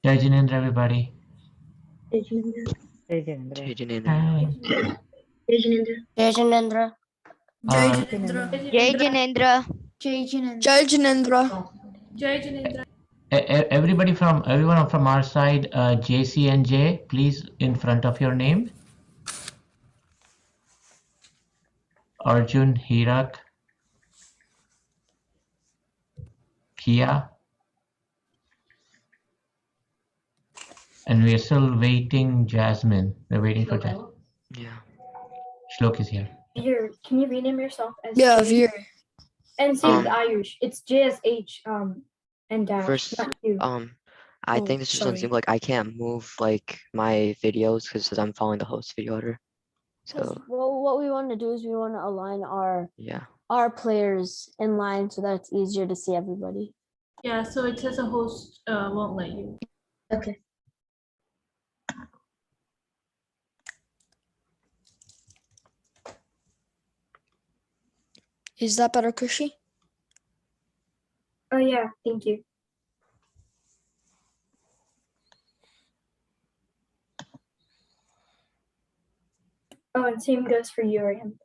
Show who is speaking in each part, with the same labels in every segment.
Speaker 1: JCNJ, everybody.
Speaker 2: JCNJ.
Speaker 3: JCNJ.
Speaker 1: Hi.
Speaker 2: JCNJ.
Speaker 4: JCNJ.
Speaker 5: JCNJ.
Speaker 1: Everyone from our side, JCNJ, please in front of your name. Arjun, Hirak, Kia. And we are still waiting Jasmine. We're waiting for Jasmine.
Speaker 3: Yeah.
Speaker 1: Shlok is here.
Speaker 2: Here, can you rename yourself as
Speaker 4: Yeah,
Speaker 2: J?
Speaker 4: here.
Speaker 2: And same with Ayush. It's JSH and dash.
Speaker 3: First,
Speaker 2: not you.
Speaker 3: I think this is
Speaker 4: sorry.
Speaker 3: something like I can't move like my videos because I'm following the host video order. So
Speaker 4: Well, what we want to do is we want to align
Speaker 3: yeah.
Speaker 4: our players in line so that it's easier to see everybody.
Speaker 6: Yeah, so it says a host won't let you.
Speaker 2: Okay.
Speaker 4: Is that better, Kushi?
Speaker 2: Oh yeah, thank you. Oh, and same goes for you, Arihant.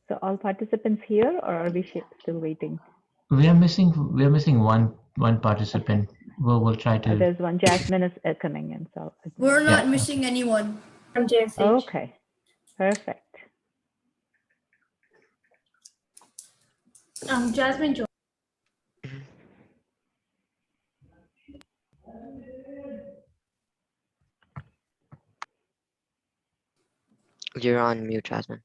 Speaker 7: So all participants here, or are we still waiting?
Speaker 1: We are missing one participant. We'll try to.
Speaker 7: There's one. Jasmine is coming in. So
Speaker 8: We're not missing anyone.
Speaker 2: From JSH.
Speaker 7: okay, perfect.
Speaker 6: Jasmine joined.
Speaker 3: You're on mute, Jasmine.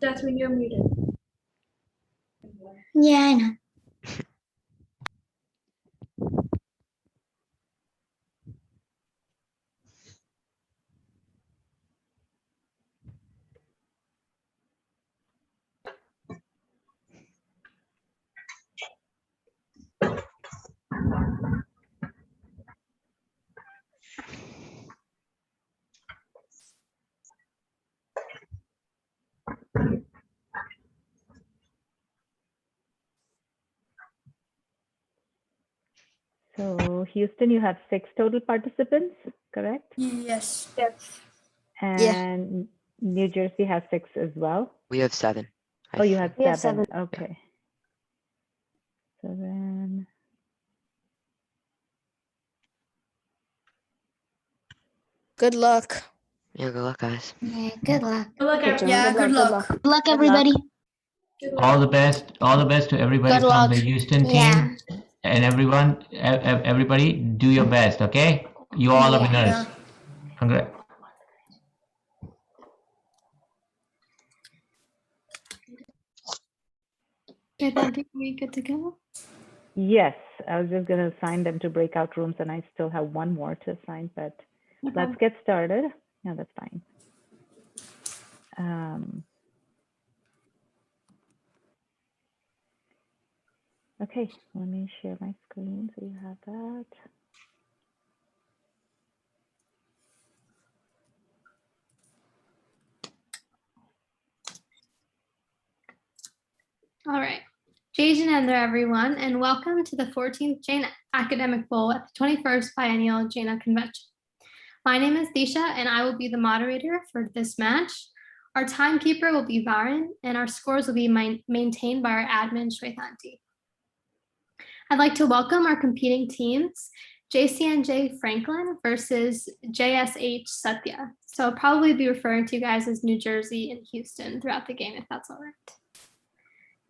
Speaker 6: Jasmine, you're muted.
Speaker 2: Yeah, I know.
Speaker 7: So Houston, you have 6 total participants, correct?
Speaker 8: Yes.
Speaker 2: Yes.
Speaker 7: And New Jersey has 6 as well.
Speaker 3: We have 7.
Speaker 7: Oh, you have
Speaker 4: We have
Speaker 7: 7.
Speaker 4: 7.
Speaker 7: Okay. 7.
Speaker 4: Good luck.
Speaker 3: Yeah, good luck, guys.
Speaker 2: Good luck.
Speaker 6: Good luck, everyone.
Speaker 8: Yeah, good luck.
Speaker 2: Good luck, everybody.
Speaker 1: All the best to everybody
Speaker 4: Good
Speaker 1: from
Speaker 4: luck.
Speaker 1: the Houston team. And everyone, everybody, do your best, okay? You all are winners.
Speaker 8: Yeah.
Speaker 1: Congrats.
Speaker 2: Good, I think we're good to go.
Speaker 7: Yes, I was just going to assign them to breakout rooms, and I still have one more to assign, but let's get started. Yeah, that's fine. Okay, let me share my screen so you have that.
Speaker 9: All right. JCNJ, everyone, and welcome to the 14th Jain Academic Bowl at the 21st Biennial JAINA Convention. My name is Disha, and I will be the moderator for this match. Our timekeeper will be Varun, and our scores will be maintained by our admin, Shwetanti. I'd like to welcome our competing teams, JCNJ Franklin versus JSH Satya. So I'll probably be referring to you guys as New Jersey and Houston throughout the game, if that's all right.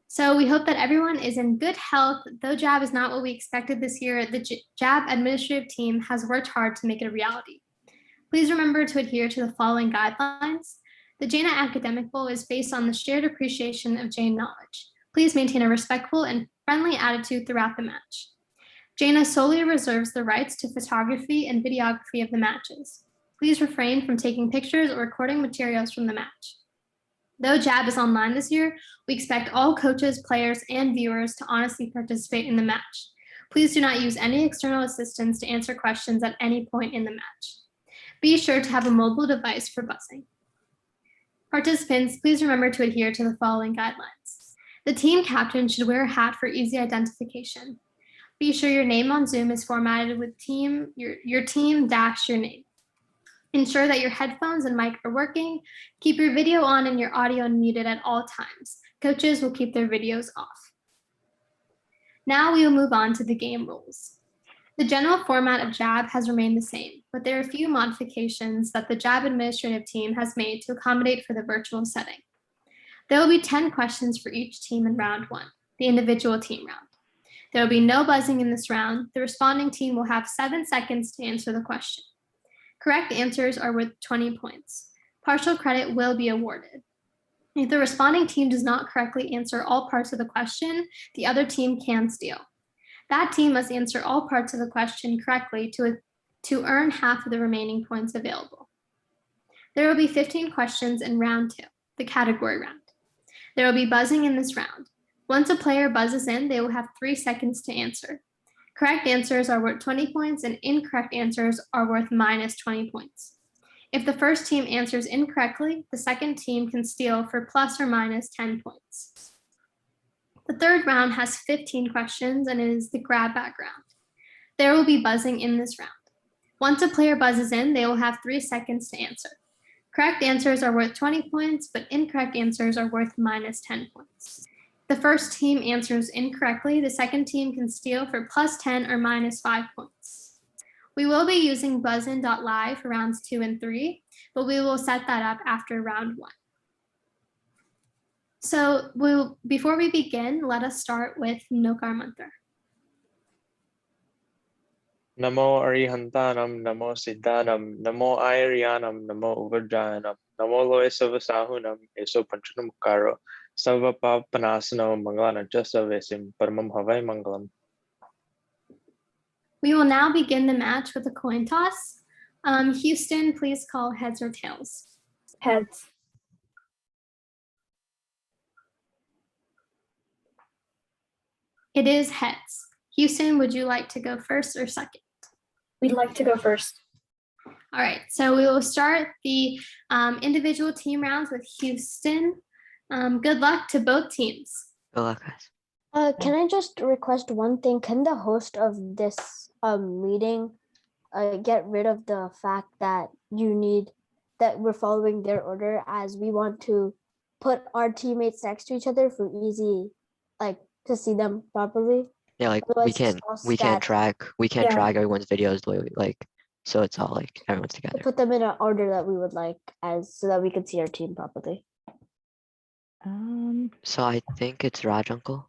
Speaker 9: So we hope that everyone is in good health. Though JAB is not what we expected this year, the JAB administrative team has worked hard to make it a reality. Please remember to adhere to the following guidelines. The JAINA Academic Bowl is based on the shared appreciation of Jain knowledge. Please maintain a respectful and friendly attitude throughout the match. JAINA solely reserves the rights to photography and videography of the matches. Please refrain from taking pictures or recording materials from the match. Though JAB is online this year, we expect all coaches, players, and viewers to honestly participate in the match. Please do not use any external assistance to answer questions at any point in the match. Be sure to have a mobile device for buzzing. Participants, please remember to adhere to the following guidelines. The team captain should wear a hat for easy identification. Be sure your name on Zoom is formatted with your team dash your name. Ensure that your headphones and mic are working. Keep your video on and your audio muted at all times. Coaches will keep their videos off. Now we will move on to the game rules. The general format of JAB has remained the same, but there are a few modifications that the JAB administrative team has made to accommodate for the virtual setting. There will be 10 questions for each team in round 1, the individual team round. There will be no buzzing in this round. The responding team will have 7 seconds to answer the question. Correct answers are worth 20 points. Partial credit will be awarded. If the responding team does not correctly answer all parts of the question, the other team can steal. That team must answer all parts of the question correctly to earn half of the remaining points available. There will be 15 questions in round 2, the category round. There will be buzzing in this round. Once a player buzzes in, they will have 3 seconds to answer. Correct answers are worth 20 points and incorrect answers are worth minus 20 points. If the first team answers incorrectly, the second team can steal for plus or minus 10 points. The third round has 15 questions and it is the grab bag round. There will be buzzing in this round. Once a player buzzes in, they will have 3 seconds to answer. Correct answers are worth 20 points, but incorrect answers are worth minus 10 points. If the first team answers incorrectly, the second team can steal for plus 10 or minus 5 points. We will be using buzzin.live for rounds 2 and 3, but we will set that up after round 1. So before we begin, let us start with Nokar Mantra.
Speaker 5: Namo Arihantanam, Namo Siddhanam, Namo Ayaryanam, Namo Uvajayanam, Namo Loesavasahunam, Eso Panchanamukaro, Savapapanasanam, Mangalana Jasavesim, Paramam Havai Mangalam.
Speaker 9: We will now begin the match with a coin toss. Houston, please call heads or tails.
Speaker 2: Heads.
Speaker 9: It is heads. Houston, would you like to go first or second?
Speaker 2: We'd like to go first.
Speaker 9: All right, so we will start the individual team rounds with Houston. Good luck to both teams.
Speaker 3: Good luck, guys.
Speaker 4: Can I just request one thing? Can the host of this meeting get rid of the fact that that we're following their order, as we want to put our teammates next to each other for easy, to see them properly?
Speaker 3: Yeah, like
Speaker 4: Otherwise,
Speaker 3: we can't drag
Speaker 2: Yeah.
Speaker 3: drag everyone's videos the way so it's all like everyone's together.
Speaker 4: Put them in an order that we would like, so that we can see our team properly.
Speaker 3: So I think it's Raj Uncle.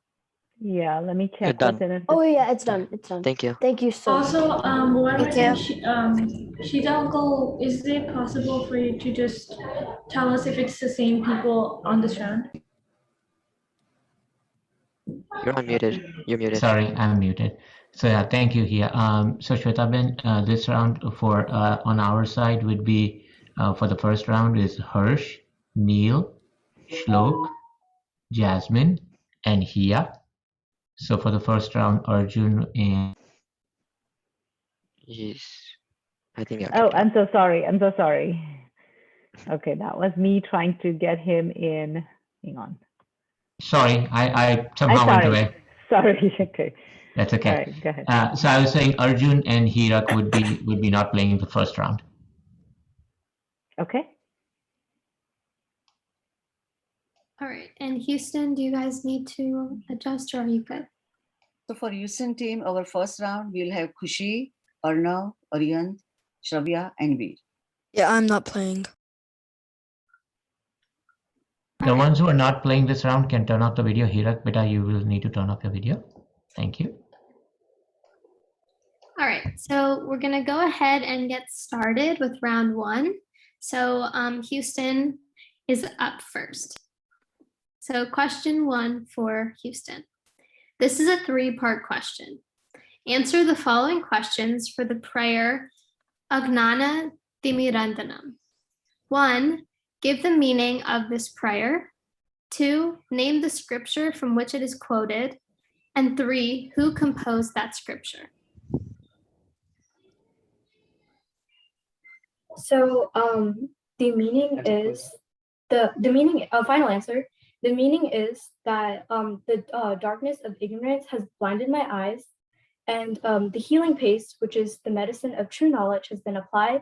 Speaker 7: Yeah, let me check.
Speaker 3: done.
Speaker 7: what's in it.
Speaker 4: Oh yeah, it's done. It's done.
Speaker 3: Thank you.
Speaker 4: Thank you so much.
Speaker 6: Also, one more
Speaker 8: Thank
Speaker 6: thing, Sheetal uncle, is it possible for you to just tell us if it's the same people on this round?
Speaker 3: You're unmuted. You're muted.
Speaker 1: Sorry, I'm muted. So yeah, thank you here. So Shweta, this round for on our side would be for the first round is Harsh, Neil, Shlok, Jasmine, and Hia. So for the first round, Arjun and
Speaker 3: Yes. I think.
Speaker 7: Oh, I'm so sorry. I'm so sorry. Okay, that was me trying to get him in. Hang on.
Speaker 1: sorry, I somehow went away.
Speaker 7: Sorry. Okay.
Speaker 1: That's okay.
Speaker 7: All right, go ahead.
Speaker 1: So I was saying Arjun and Hirak would be not playing the first round.
Speaker 7: Okay.
Speaker 9: All right, and Houston, do you guys need to adjust or are you good?
Speaker 10: So for Houston team, our first round, we'll have Khushi, Arnav, Arihant, Shravya, and Veer.
Speaker 8: Yeah, I'm not playing.
Speaker 1: The ones who are not playing this round can turn off the video. Hirak, beta, you will need to turn off your video. Thank you.
Speaker 9: All right, so we're gonna go ahead and get started with round 1. So Houston is up first. So question 1 for Houston. This is a 3-part question. Answer the following questions for the prayer Agnana Timirandanam. 1, give the meaning of this prayer. 2, name the scripture from which it is quoted. And 3, who composed that scripture?
Speaker 2: So the meaning is the meaning, final answer, the meaning is that the darkness of ignorance has blinded my eyes, and the healing paste, which is the medicine of true knowledge, has been applied,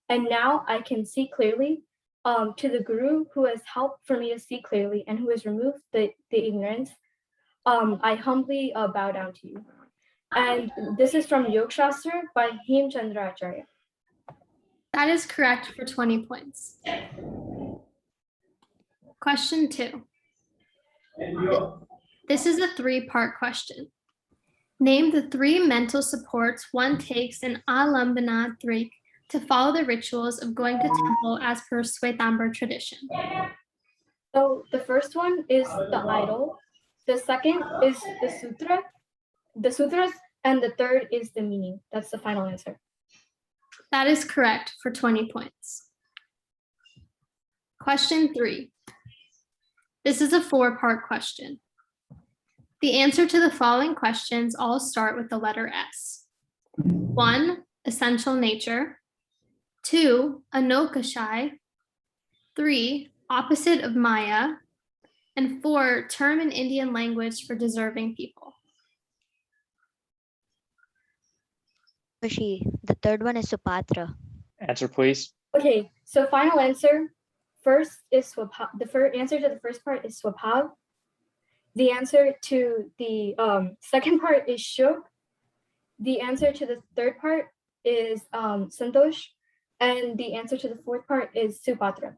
Speaker 2: and now I can see clearly. To the Guru who has helped for me to see clearly and who has removed the ignorance, I humbly bow down to you. And this is from Yog Shastra by Hem Chandra Acharya.
Speaker 9: That is correct for 20 points. Question 2. This is a 3-part question. Name the 3 mental supports one takes in Alambana Drik to follow the rituals of going to temple as per Shwetambar tradition.
Speaker 2: So the first one is the idol, the second is the sutras, and the third is the meaning. That's the final answer.
Speaker 9: That is correct for 20 points. Question 3. This is a 4-part question. The answer to the following questions all start with the letter S. 1, essential nature. 2, Anokashai. 3, opposite of Maya. And 4, term in Indian language for deserving people.
Speaker 11: Kushi, the third one is Supatra.
Speaker 5: Answer, please.
Speaker 2: Okay, so final answer. First is Swabhav. The answer to the first part is Swabhav. The answer to the second part is Shuk. The answer to the third part is Santosh. And the answer to the fourth part is Supatra.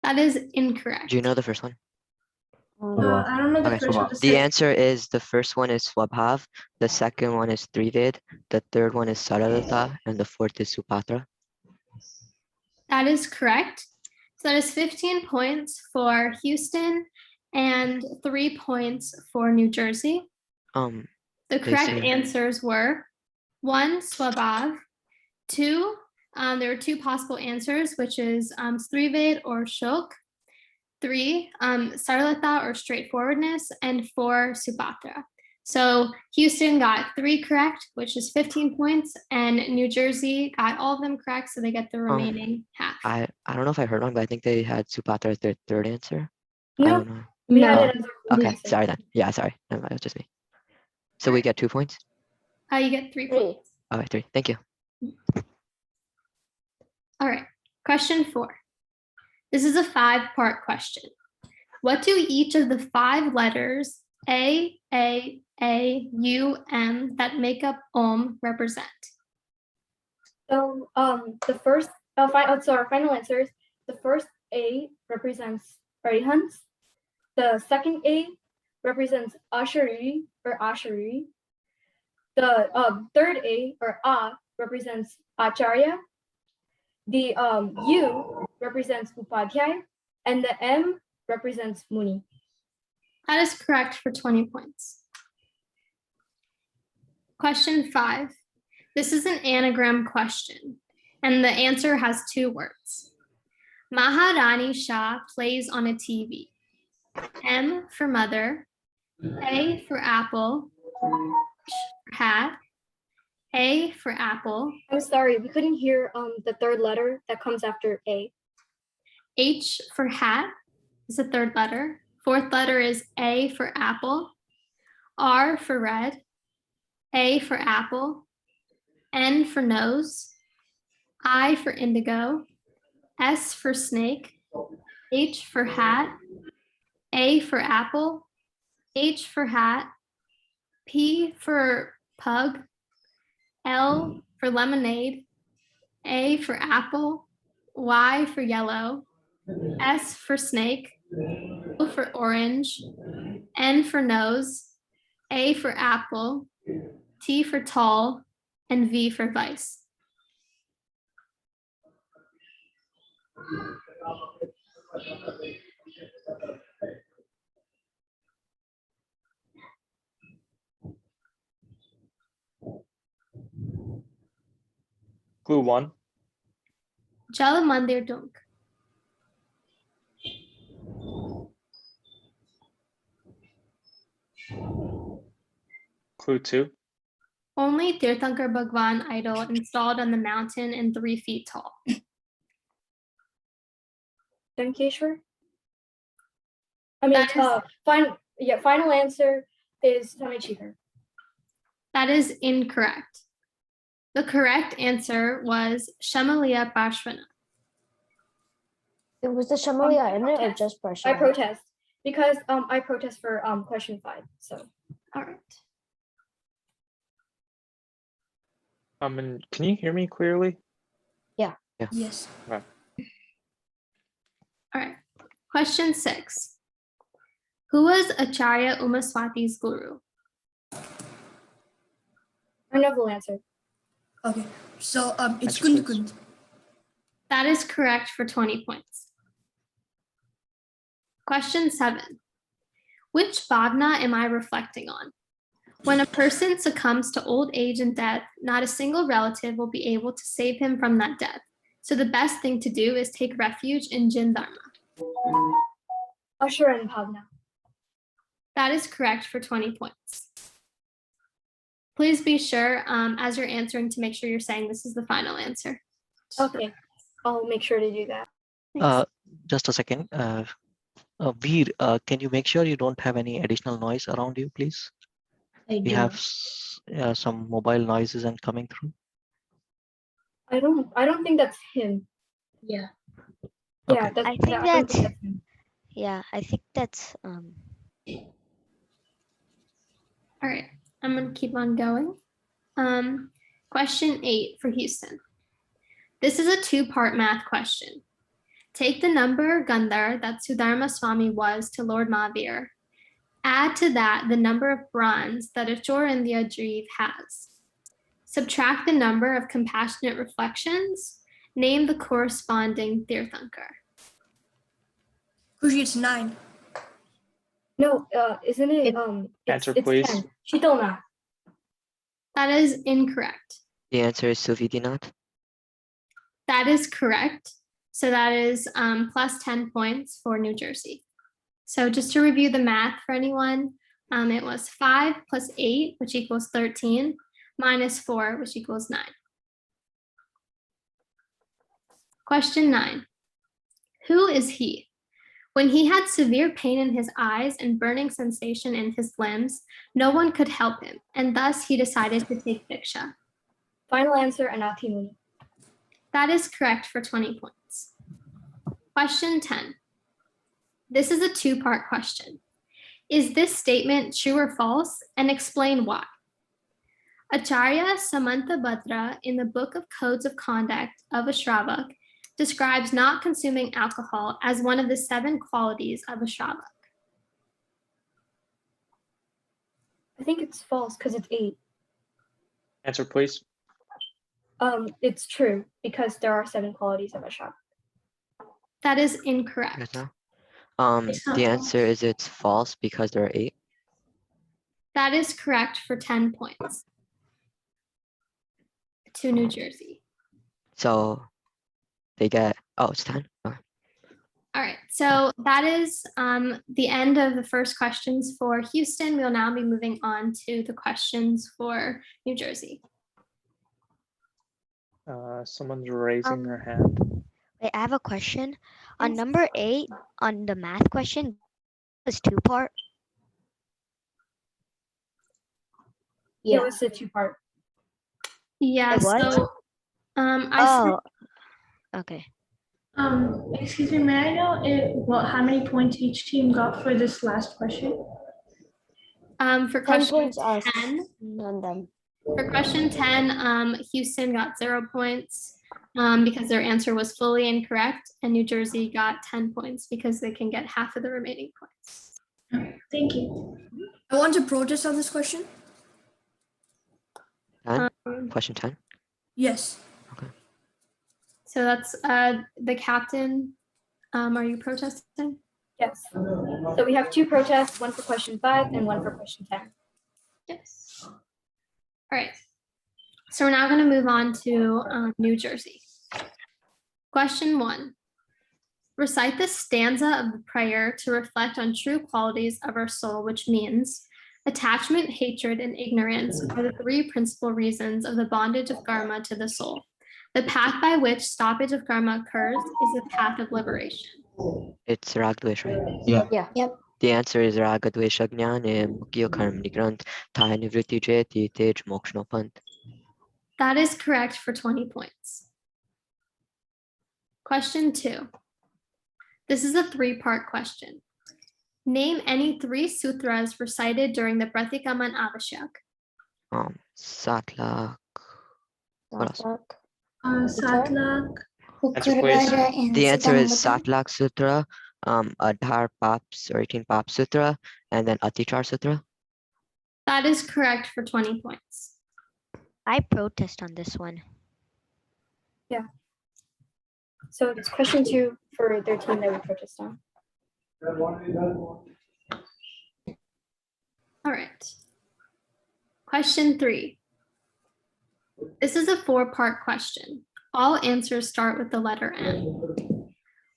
Speaker 9: That is incorrect.
Speaker 3: Do you know the first one?
Speaker 6: I don't know the
Speaker 3: Okay.
Speaker 6: first one.
Speaker 3: The answer is the first one is Swabhav, the second one is Trivid, the third one is Saralata, and the fourth is Supatra.
Speaker 9: That is correct. So that is 15 points for Houston and 3 points for New Jersey. The correct answers were 1, Swabhav. 2, there were 2 possible answers, which is Strivid or Shok. 3, Sarlata or straightforwardness, and 4, Supatra. So Houston got 3 correct, which is 15 points, and New Jersey got all of them correct, so they get the remaining half.
Speaker 3: I don't know if I heard wrong, but I think they had Supatra as their third answer.
Speaker 2: No,
Speaker 3: I don't know.
Speaker 2: we had it as our
Speaker 3: Okay,
Speaker 2: answer.
Speaker 3: sorry then. Yeah, sorry. Never mind, it was just me. So we get 2 points?
Speaker 9: You get 3 points.
Speaker 3: Okay, 3. Thank you.
Speaker 9: All right, question 4. This is a 5-part question. What do each of the 5 letters A, U, M that make up Om represent?
Speaker 2: So the first, so our final answers, the first A represents Arihants. The second A represents Ashari or Ashari. The third A or A represents Acharya. The U represents Upadhyay, and the M represents Muni.
Speaker 9: That is correct for 20 points. Question 5. This is an anagram question, and the answer has 2 words. Maharani Shah plays on a TV. M for mother, A for apple, H for hat, A for apple.
Speaker 2: I'm sorry, we couldn't hear the third letter that comes after A.
Speaker 9: H for hat is the third letter. Fourth letter is A for apple, R for red, A for apple, N for nose, I for indigo, S for snake, H for hat, A for apple, H for hat, P for pug, L for lemonade, A for apple, Y for yellow, S for snake, O for orange, N for nose, A for apple, T for tall, and V for vice.
Speaker 5: Clue 1.
Speaker 9: Jal Mandir Dunk.
Speaker 5: Clue 2.
Speaker 9: Only Tirthankar Bhagwan idol installed on the mountain and 3 feet tall.
Speaker 2: Dankeshwar. I mean,
Speaker 9: That is-
Speaker 2: final answer is Tamechikar.
Speaker 9: That is incorrect. The correct answer was Shamalia Parshvana.
Speaker 4: It was the Shamalia in it or
Speaker 2: protest.
Speaker 4: just
Speaker 2: I
Speaker 4: Parshvana?
Speaker 2: protest because I protest for question 5. So
Speaker 9: All right.
Speaker 5: And can you hear me clearly?
Speaker 6: Yes.
Speaker 5: Okay.
Speaker 9: All right. Question 6. Who was Acharya Umaswati's guru?
Speaker 2: Arnav will answer.
Speaker 8: Okay, so it's
Speaker 5: Answer, please.
Speaker 8: Kund.
Speaker 9: That is correct for 20 points. Question 7. Which bhagna am I reflecting on? When a person succumbs to old age and death, not a single relative will be able to save him from that death. So the best thing to do is take refuge in Jin Dharma.
Speaker 2: Ashura and Bhavna.
Speaker 9: That is correct for 20 points. Please be sure as you're answering to make sure you're saying this is the final answer.
Speaker 2: Okay, I'll make sure to do that.
Speaker 9: Thanks.
Speaker 12: Just a second. Veer, can you make sure you don't have any additional noise around you, please? We have some mobile noises and coming through.
Speaker 2: I don't think that's him.
Speaker 6: Yeah.
Speaker 2: Yeah,
Speaker 12: Okay.
Speaker 2: that's,
Speaker 11: I think
Speaker 2: don't
Speaker 11: that's
Speaker 2: him.
Speaker 11: yeah. I think that's
Speaker 9: All right, I'm going to keep on going. Question 8 for Houston. This is a 2-part math question. Take the number Gandhar that Sudharma Swami was to Lord Mahavir. Add to that the number of bronze that Achor India Dreev has. Subtract the number of compassionate reflections. Name the corresponding Tirthankar.
Speaker 8: Kushi, it's 9.
Speaker 2: No, isn't it?
Speaker 5: Answer,
Speaker 2: it's
Speaker 5: please.
Speaker 2: 10. Sheetal Nath.
Speaker 9: That is incorrect.
Speaker 3: The answer is Suvidinath.
Speaker 9: That is correct. So that is plus 10 points for New Jersey. So just to review the math for anyone, it was 5 plus 8, which equals 13, minus 4, which equals 9. Question 9. Who is he? When he had severe pain in his eyes and burning sensation in his limbs, no one could help him, and thus he decided to take Diksha.
Speaker 2: Final answer, Anathi Muni.
Speaker 9: That is correct for 20 points. Question 10. This is a 2-part question. Is this statement true or false? And explain why. Acharya Samanta Bhadra in the Book of Codes of Conduct of a Shravak describes not consuming alcohol as one of the 7 qualities of a Shravak.
Speaker 2: I think it's false because it's 8.
Speaker 5: Answer, please.
Speaker 2: It's true because there are 7 qualities of a Shravak.
Speaker 9: That is incorrect.
Speaker 3: It's not
Speaker 6: false.
Speaker 3: answer is it's false because there are 8.
Speaker 9: That is correct for 10 points to New Jersey.
Speaker 3: So they get, oh, it's 10. Oh.
Speaker 9: All right, so that is the end of the first questions for Houston. We'll now be moving on to the questions for New Jersey.
Speaker 5: Someone's raising their hand.
Speaker 11: wait. I have a question. On number 8, on the math question, was 2-part.
Speaker 2: Yeah, it was a 2-part.
Speaker 9: Yeah,
Speaker 11: It was?
Speaker 9: so
Speaker 11: Oh, okay.
Speaker 6: Excuse me, may I know how many points each team got for this last question?
Speaker 9: for
Speaker 4: 10
Speaker 9: question
Speaker 4: points us,
Speaker 9: 10,
Speaker 4: none them.
Speaker 9: for question 10, Houston got 0 points because their answer was fully incorrect, and New Jersey got 10 points because they can get half of the remaining points.
Speaker 6: Thank you.
Speaker 8: I want to protest on this question.
Speaker 3: 10? Question 10?
Speaker 8: Yes.
Speaker 9: So that's the captain. Are you protesting?
Speaker 2: Yes. So we have 2 protests, one for question 5 and one for question 10.
Speaker 9: Yes. All right. So we're now going to move on to New Jersey. Question 1. Recite the stanza of the prayer to reflect on true qualities of our soul, which means attachment, hatred, and ignorance are the 3 principal reasons of the bondage of karma to the soul. The path by which stoppage of karma occurs is the path of liberation.
Speaker 3: It's Ragdvesh, right?
Speaker 1: Yeah.
Speaker 4: Yep.
Speaker 3: The answer is Ragadvesha Jnane Mukyo Karmani Grant Thai Nivritti Jeti Tej Mokshno
Speaker 9: That is correct for 20 points. Question 2. This is a 3-part question. Name any 3 sutras recited during the Pratikaman Avashyak.
Speaker 3: Satlak. What else?
Speaker 6: Satlak.
Speaker 3: The answer is Satlak Sutra, Adhar Paps or 18 Pap Sutra, and then Atichar Sutra.
Speaker 9: That is correct for 20 points.
Speaker 11: I protest on this one.
Speaker 2: Yeah. So it's question 2 for their team that we protest on.
Speaker 9: All right. Question 3. This is a 4-part question. All answers start with the letter N.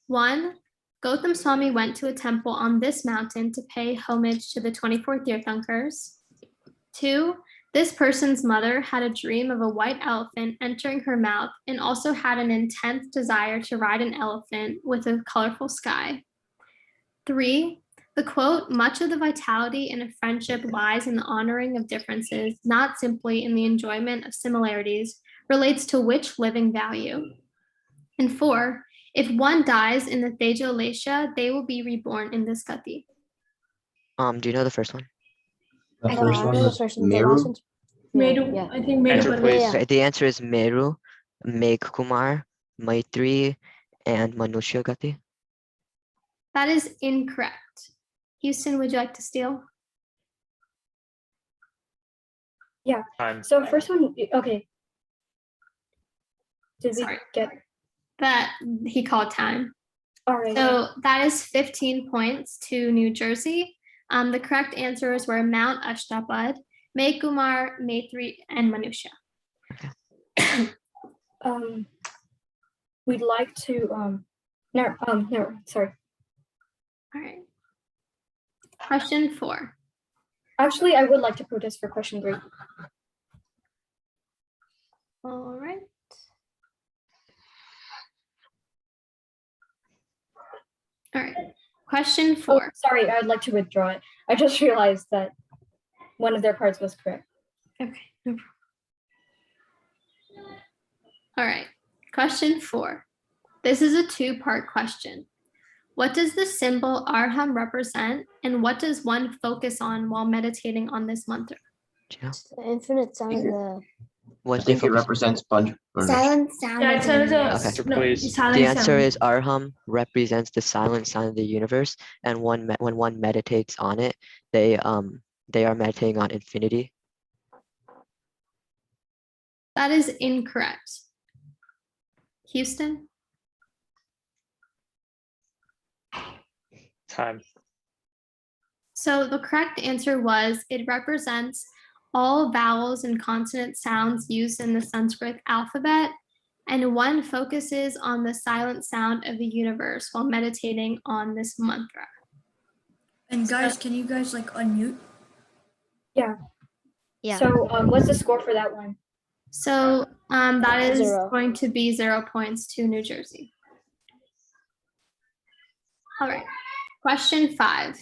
Speaker 9: 1. Gautam Swami went to a temple on this mountain to pay homage to the 24 Tirthankars. 2. This person's mother had a dream of a white elephant entering her mouth and also had an intense desire to ride an elephant with a colorful sky. 3. The quote, much of the vitality in a friendship lies in the honoring of differences, not simply in the enjoyment of similarities, relates to which living value. And 4, if one dies in the Tejo Lesha, they will be reborn in this Gati.
Speaker 3: Do you know the first one?
Speaker 1: The first one is Meru.
Speaker 6: Meru.
Speaker 4: Yeah.
Speaker 6: I think Meru.
Speaker 3: Okay, the answer is Meru, Megh Kumar, Maitri, and Manushya Gati.
Speaker 9: That is incorrect. Houston, would you like to steal?
Speaker 2: Yeah.
Speaker 5: Time.
Speaker 2: So first one, okay. Did we
Speaker 9: Sorry.
Speaker 2: get
Speaker 9: That he called time.
Speaker 2: all right?
Speaker 9: So that is 15 points to New Jersey. The correct answers were Mount Ashtapad, Megh Kumar, Maitri, and Manusha.
Speaker 2: We'd like to no, sorry.
Speaker 9: All right. Question 4.
Speaker 2: Actually, I would like to protest for question 3.
Speaker 9: All right. All right. Question 4.
Speaker 2: Oh, sorry, I'd like to withdraw it. I just realized that one of their parts was correct.
Speaker 9: Okay, no problem. All right. Question 4. This is a 2-part question. What does the symbol Arham represent, and what does one focus on while meditating on this mantra?
Speaker 4: The infinite sound of the
Speaker 3: What
Speaker 1: I think it represents Punj.
Speaker 11: Silent sound.
Speaker 6: Yeah,
Speaker 11: of
Speaker 6: it
Speaker 11: the
Speaker 6: says
Speaker 11: universe.
Speaker 3: Okay.
Speaker 6: no,
Speaker 5: Please.
Speaker 6: silent
Speaker 3: The answer
Speaker 6: sound.
Speaker 3: is Arham represents the silent sound of the universe, and when one meditates on it, they are meditating on infinity.
Speaker 9: That is incorrect. Houston?
Speaker 5: Time.
Speaker 9: So the correct answer was it represents all vowels and consonant sounds used in the Sanskrit alphabet, and one focuses on the silent sound of the universe while meditating on this mantra.
Speaker 8: And guys, can you guys like unmute?
Speaker 2: Yeah.
Speaker 11: Yeah.
Speaker 2: So what's the score for that one?
Speaker 9: So that is
Speaker 4: 0.
Speaker 9: going to be 0 points to New Jersey. All right, question 5.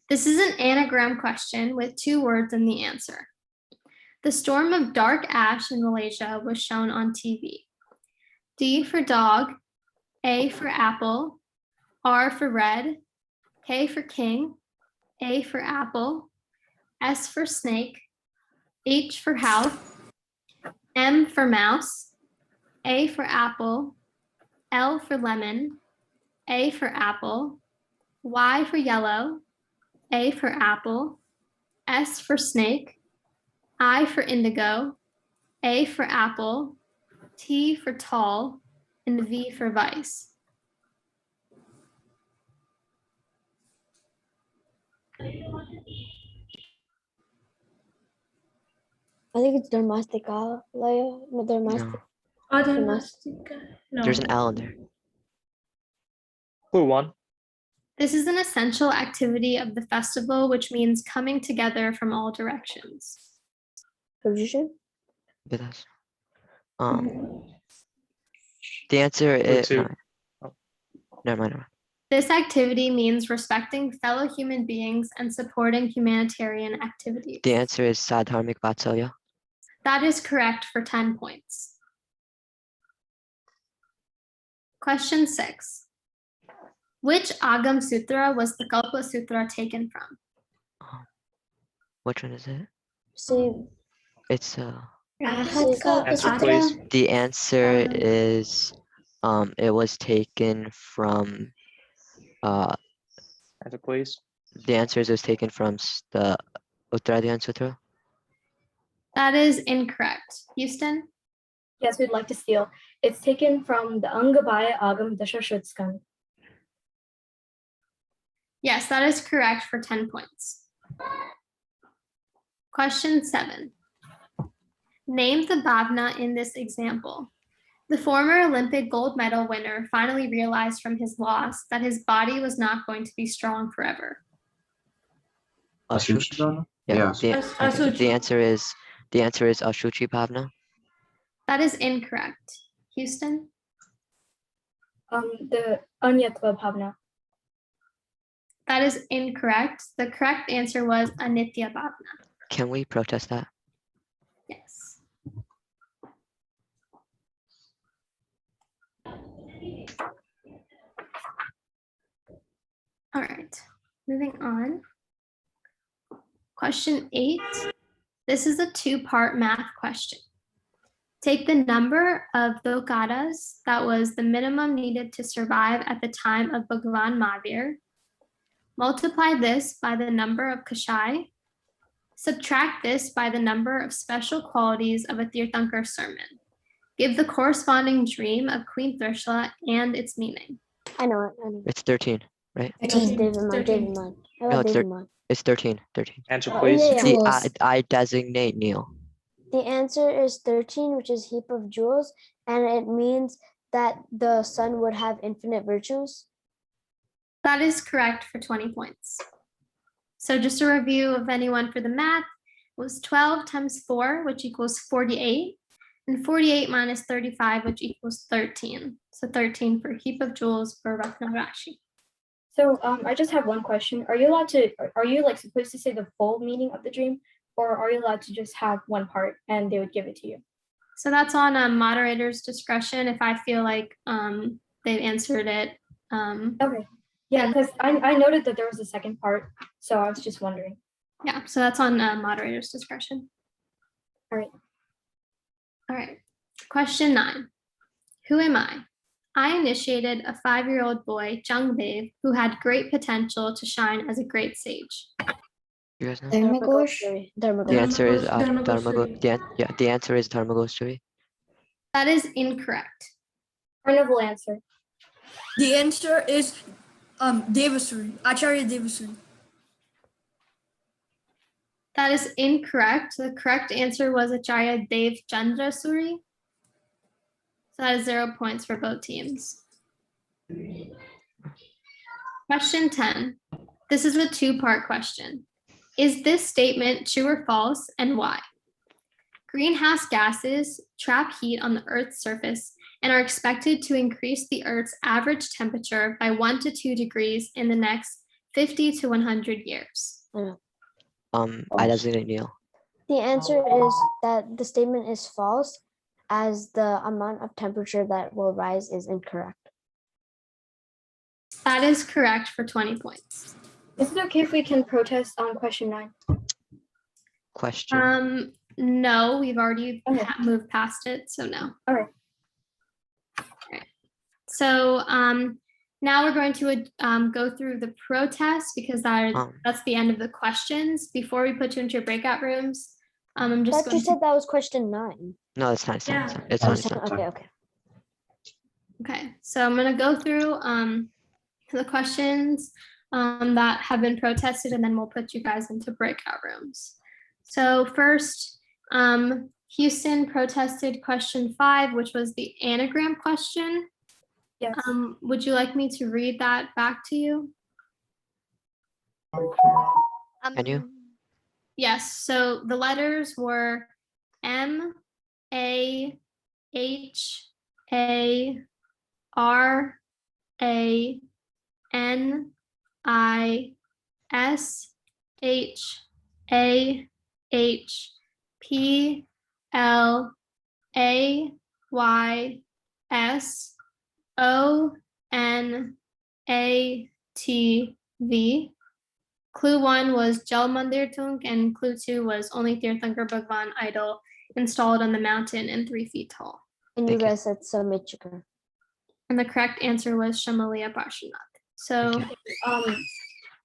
Speaker 9: This is an anagram question with 2 words in the answer. The storm of dark ash in Malaysia was shown on TV. D for dog, A for apple, R for red, K for king, A for apple, S for snake, H for house, M for mouse, A for apple, L for lemon, A for apple, Y for yellow, A for apple, S for snake, I for indigo, A for apple, T for tall, and V for vice.
Speaker 4: I think it's Dharmastika, Laya. No, Dharmastika.
Speaker 6: Oh, Dharmastika. No.
Speaker 3: There's an L in there.
Speaker 5: Clue 1.
Speaker 9: This is an essential activity of the festival, which means coming together from all directions.
Speaker 4: Position?
Speaker 3: With us. The answer
Speaker 5: Clue
Speaker 3: is
Speaker 5: 2.
Speaker 3: never mind.
Speaker 9: This activity means respecting fellow human beings and supporting humanitarian activities.
Speaker 3: The answer is Sadharmik Vatsalya.
Speaker 9: That is correct for 10 points. Question 6. Which Agam Sutra was the Kalpa Sutra taken from?
Speaker 3: Which one is it?
Speaker 4: See,
Speaker 3: It's
Speaker 5: Answer, please.
Speaker 3: the answer is it was taken from
Speaker 5: Answer, please.
Speaker 3: the answer is it was taken from the Uttaradiyan Sutra.
Speaker 9: That is incorrect. Houston?
Speaker 2: Yes, we'd like to steal. It's taken from the Angabaya Agam Dashashutskan.
Speaker 9: Yes, that is correct for 10 points. Question 7. Name the bhavna in this example. The former Olympic gold medal winner finally realized from his loss that his body was not going to be strong forever.
Speaker 3: Ashuchi. Yeah. The answer is Ashuchi Bhavna.
Speaker 9: That is incorrect. Houston?
Speaker 2: The Anyatva Bhavna.
Speaker 9: That is incorrect. The correct answer was Anitya Bhavna.
Speaker 3: Can we protest that?
Speaker 9: Yes. All right, moving on. Question 8. This is a 2-part math question. Take the number of dokadas that was the minimum needed to survive at the time of Bhagavan Mahavir. Multiply this by the number of kashai. Subtract this by the number of special qualities of a Tirthankar sermon. Give the corresponding dream of Queen Thrishla and its meaning.
Speaker 4: I know it.
Speaker 3: It's 13, right? It's 13.
Speaker 5: Answer,
Speaker 4: Oh,
Speaker 5: please.
Speaker 4: yeah.
Speaker 3: I designate Neil.
Speaker 4: The answer is 13, which is heap of jewels, and it means that the sun would have infinite virtues.
Speaker 9: That is correct for 20 points. So just a review of anyone for the math was 12 times 4, which equals 48, and 48 minus 35, which equals 13. So 13 for heap of jewels for Ratna Rashi.
Speaker 2: So I just have one question. Are you like supposed to say the full meaning of the dream, or are you allowed to just have one part and they would give it to you?
Speaker 9: So that's on a moderator's discretion if I feel like they've answered it.
Speaker 2: Okay. Yeah, because I noted that there was a second part, so I was just wondering.
Speaker 9: Yeah, so that's on moderator's discretion.
Speaker 2: All right.
Speaker 9: All right. Question 9. Who am I? I initiated a 5-year-old boy, Jungdev, who had great potential to shine as a great sage.
Speaker 3: You guys know?
Speaker 4: Dharmaghosh.
Speaker 3: The answer is the answer is Dharmaghoshari.
Speaker 9: That is incorrect.
Speaker 2: Carnival answer.
Speaker 8: The answer is Devasuri, Acharya Devasuri.
Speaker 9: That is incorrect. The correct answer was Acharya Dev Chandrasuri. So that is 0 points for both teams. Question 10. This is a 2-part question. Is this statement true or false, and why? Greenhouse gases trap heat on the Earth's surface and are expected to increase the Earth's average temperature by 1 to 2 degrees in the next 50 to 100 years.
Speaker 3: I designate Neil.
Speaker 4: The answer is that the statement is false, as the amount of temperature that will rise is incorrect.
Speaker 9: That is correct for 20 points.
Speaker 2: Is it okay if we can protest on question 9?
Speaker 3: Question.
Speaker 9: No, we've already moved past it, so no.
Speaker 2: All right.
Speaker 9: So now we're going to go through the protest because that's the end of the questions. Before we put you into your breakout rooms, I'm just
Speaker 4: But you said that was question 9.
Speaker 3: No, it's not. It's not.
Speaker 4: Okay.
Speaker 9: Okay, so I'm going to go through the questions that have been protested, and then we'll put you guys into breakout rooms. So first, Houston protested question 5, which was the anagram question.
Speaker 2: Yes.
Speaker 9: Would you like me to read that back to you?
Speaker 3: Can you?
Speaker 9: Yes, so the letters were M, A, H, A, R, A, Clue 1 was Jal Mandir Tung, and clue 2 was only Tirthankar Bhagwan idol installed on the mountain and 3 feet tall.
Speaker 4: And you guys said Samichika.
Speaker 9: And the correct answer was Shamalia Parshanath. So,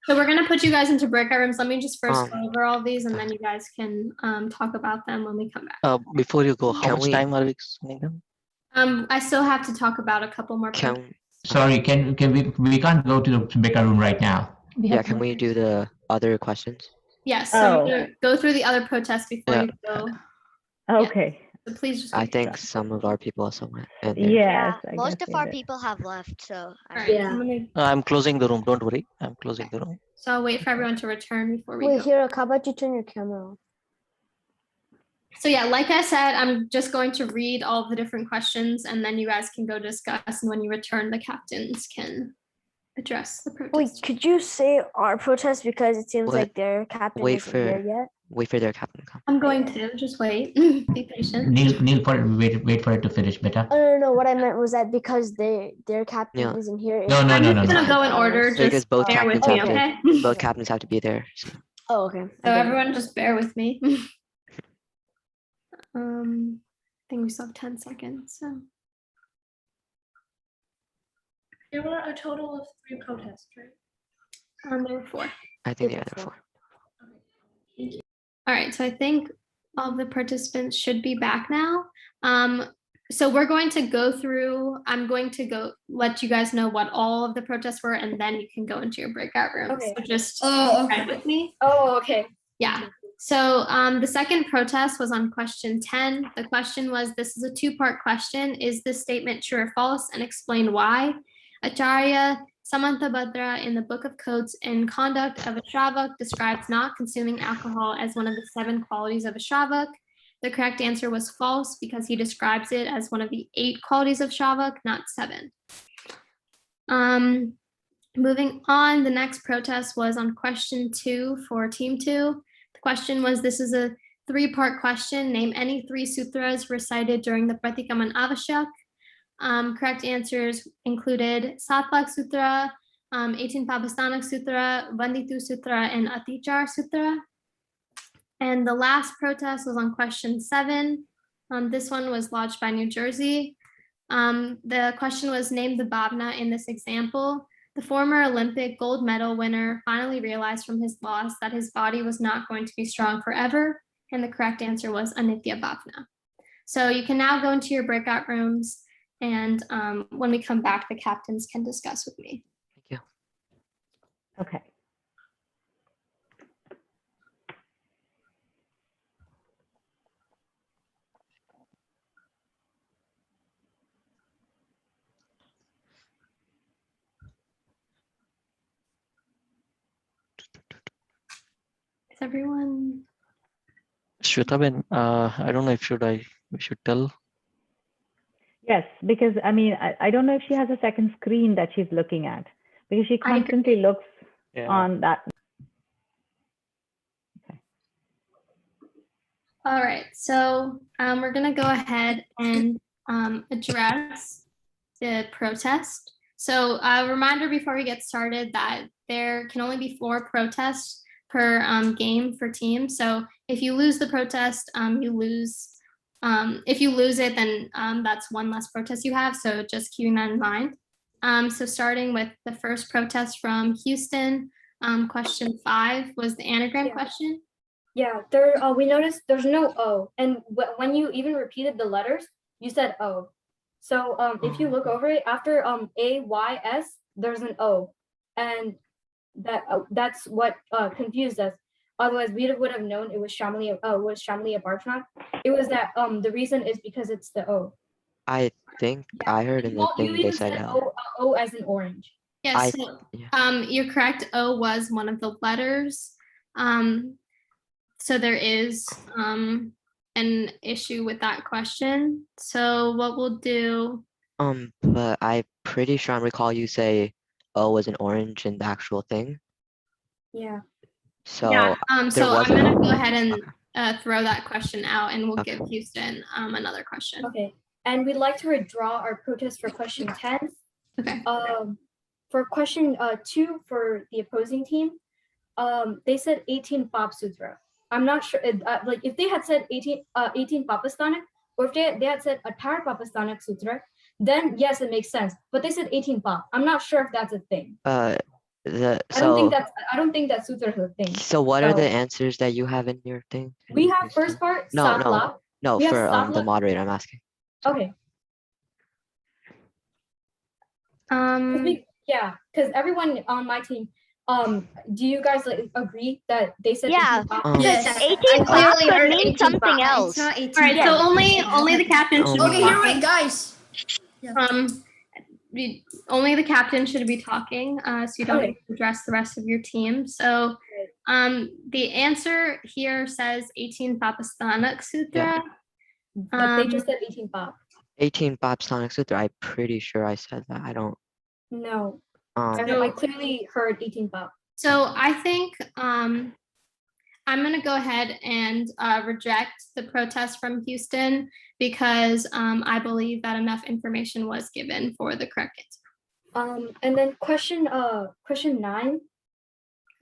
Speaker 9: so we're gonna put you guys into breakout rooms. Let me just first go over all these, and then you guys can talk about them when we come back.
Speaker 12: Before you go, how much time are we spending them?
Speaker 9: I still have to talk about a couple more.
Speaker 1: Sorry, can we can't go to the breakout room right now.
Speaker 3: Yeah, can we do the other questions?
Speaker 9: Yes, so I'm gonna go through the other protests before you go.
Speaker 7: Okay.
Speaker 9: Yeah. So please just.
Speaker 3: I think some of our people also went.
Speaker 11: Yeah, most of our people have left, so.
Speaker 12: I'm closing the room. Don't worry. I'm closing the room.
Speaker 9: So I'll wait for everyone to return before we go.
Speaker 4: Wait, here, how about you turn your camera on?
Speaker 9: So yeah, like I said, I'm just going to read all the different questions, and then you guys can go discuss, and when you return, the captains can address the protest.
Speaker 4: Wait, could you say our protest, because it seems like their captain isn't here yet?
Speaker 3: Wait for their captain to come.
Speaker 9: I'm going to just wait. Be patient.
Speaker 1: Neil, wait for it to finish, beta.
Speaker 4: No. What I meant was that because their captain isn't here.
Speaker 1: No.
Speaker 9: I'm gonna go in order.
Speaker 3: Because
Speaker 9: just
Speaker 3: both
Speaker 9: bear with
Speaker 3: captains
Speaker 9: me,
Speaker 3: have
Speaker 9: okay?
Speaker 3: to, both captains have to be there. So.
Speaker 4: Oh, okay.
Speaker 9: So everyone, just bear with me. I think we still have 10 seconds. So.
Speaker 6: There were a total of 3 protests, right?
Speaker 9: There were 4.
Speaker 3: I think there were 4.
Speaker 9: All right, so I think all the participants should be back now. So we're going to go through, I'm going to let you guys know what all of the protests were, and then you can go into your breakout rooms.
Speaker 2: Okay.
Speaker 9: So just
Speaker 2: okay.
Speaker 9: with me.
Speaker 2: Oh, okay.
Speaker 9: Yeah. So the second protest was on question 10. The question was, this is a 2-part question. Is this statement true or false? And explain why. Acharya Samantabhadra in the Book of Codes and Conduct of a Shravak describes not consuming alcohol as one of the 7 qualities of a Shravak. The correct answer was false because he describes it as one of the 8 qualities of Shravak, not 7. Moving on, the next protest was on question 2 for team 2. The question was, this is a 3-part question. Name any 3 sutras recited during the Pratikaman Avashyak. Correct answers included Satvak Sutra, 18 Papastanak Sutra, Vanditu Sutra, and Atichar Sutra. And the last protest was on question 7. This one was lodged by New Jersey. The question was, name the Bhavna in this example. The former Olympic gold medal winner finally realized from his loss that his body was not going to be strong forever. And the correct answer was Anitya Bhavna. So you can now go into your breakout rooms. And when we come back, the captains can discuss with me.
Speaker 3: Thank you.
Speaker 7: Okay.
Speaker 9: Is everyone?
Speaker 12: Shwetaben, I don't know if we should tell.
Speaker 7: Yes, because I mean, I don't know if she has a second screen that she's looking at, because she constantly looks on that. Okay.
Speaker 9: All right, so we're gonna go ahead and address the protest. So a reminder before we get started that there can only be 4 protests per game for team. So if you lose the protest, you lose. If you lose it, then that's 1 less protest you have. So just keeping that in mind. So starting with the first protest from Houston, question 5 was the anagram question.
Speaker 2: Yeah, we noticed there's no O, and when you even repeated the letters, you said O. So if you look over it, after AYS, there's an O, and that's what confused us. Otherwise, we would have known it was Shamalia Bartran. It was that the reason is because it's the O.
Speaker 3: I think I heard in the thing they said
Speaker 2: O as in orange.
Speaker 9: Yes, you're correct. O was one of the letters. So there is an issue with that question. So what we'll do.
Speaker 3: But I'm pretty sure I recall you say O was an orange in the actual thing.
Speaker 2: Yeah.
Speaker 3: So
Speaker 9: Yeah.
Speaker 3: there
Speaker 9: So I'm
Speaker 3: wasn't.
Speaker 9: gonna go ahead and throw that question out, and we'll
Speaker 3: Okay.
Speaker 9: give Houston another question.
Speaker 2: Okay. And we'd like to withdraw our protest for question 10.
Speaker 9: Okay.
Speaker 2: For question 2 for the opposing team, they said 18 Pap Sutra. I'm not sure, like if they had said 18 Papastanik, or if they had said Atar Papastanik Sutra, then yes, it makes sense. But they said 18 Pap. I'm not sure if that's a thing. I don't think that sutra is a thing.
Speaker 3: So what are the answers that you have in your thing?
Speaker 2: We have first part, Satla.
Speaker 3: No,
Speaker 2: We have
Speaker 3: for the
Speaker 2: Satla.
Speaker 3: moderator, I'm asking.
Speaker 2: Okay. Because everyone on my team, do you guys like agree that they said 18 Pap?
Speaker 11: Because 18 Pap could mean something else.
Speaker 9: All right, so only the captain should be
Speaker 8: Okay, here,
Speaker 9: talking.
Speaker 8: wait, guys.
Speaker 9: Only the captain should be talking, so you don't address the rest of your team. So the answer here says 18 Papastanak Sutra.
Speaker 2: But they just said 18 Pap.
Speaker 3: 18 Papastanik Sutra. I'm pretty sure I said that. I don't.
Speaker 2: No. I clearly heard 18 Pap.
Speaker 9: So I think I'm going to go ahead and reject the protest from Houston because I believe that enough information was given for the correct answer.
Speaker 2: And then question 9.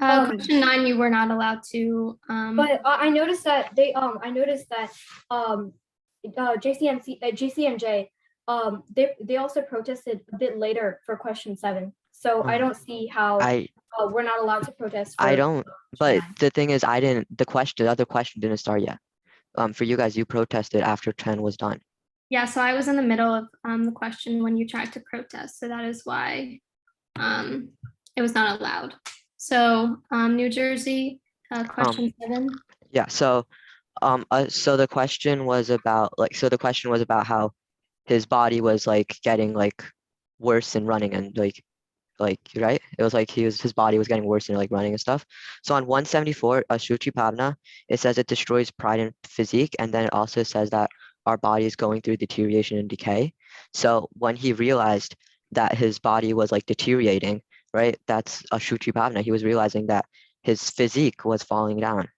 Speaker 9: Question 9, you were not allowed to.
Speaker 2: But I noticed that JCNJ, they also protested a bit later for question 7. So I don't see how we're not allowed to protest.
Speaker 3: I don't. But the thing is, the other question didn't start yet. For you guys, you protested after 10 was done.
Speaker 9: Yeah, so I was in the middle of the question when you tried to protest. So that is why it was not allowed. So New Jersey, question 7.
Speaker 3: Yeah, so so the question was about how his body was like getting like worse and running and like right, it was like his body was getting worse and like running and stuff. So on 174 Shuchi Pavna, it says it destroys pride and physique, and then it also says that our body is going through deterioration and decay. So when he realized that his body was like deteriorating, right, that's a Shuchi Pavna, he was realizing that his physique was falling down.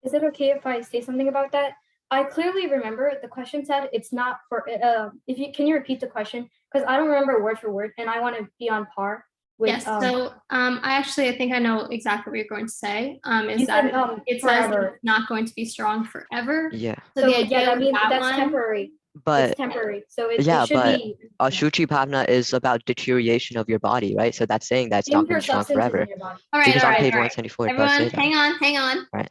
Speaker 2: Is it okay if I say something about that? I clearly remember the question said it's not for can you repeat the question, because I don't remember word for word and I want to be on par with,
Speaker 9: yes, so I think I know exactly what you're going to say. Is that it says it's not going to be strong forever.
Speaker 3: Yeah.
Speaker 2: So that means that's temporary.
Speaker 3: But
Speaker 2: it's temporary. So it
Speaker 3: yeah,
Speaker 2: should
Speaker 3: but
Speaker 2: be
Speaker 3: Shuchi Pavna is about deterioration of your body, right? So that's saying that's not going to be strong forever.
Speaker 9: All right,
Speaker 3: because
Speaker 9: all
Speaker 3: on
Speaker 9: right,
Speaker 3: page
Speaker 9: all right.
Speaker 3: 174, it
Speaker 9: Everyone,
Speaker 3: does say that.
Speaker 9: hang on.
Speaker 3: Right.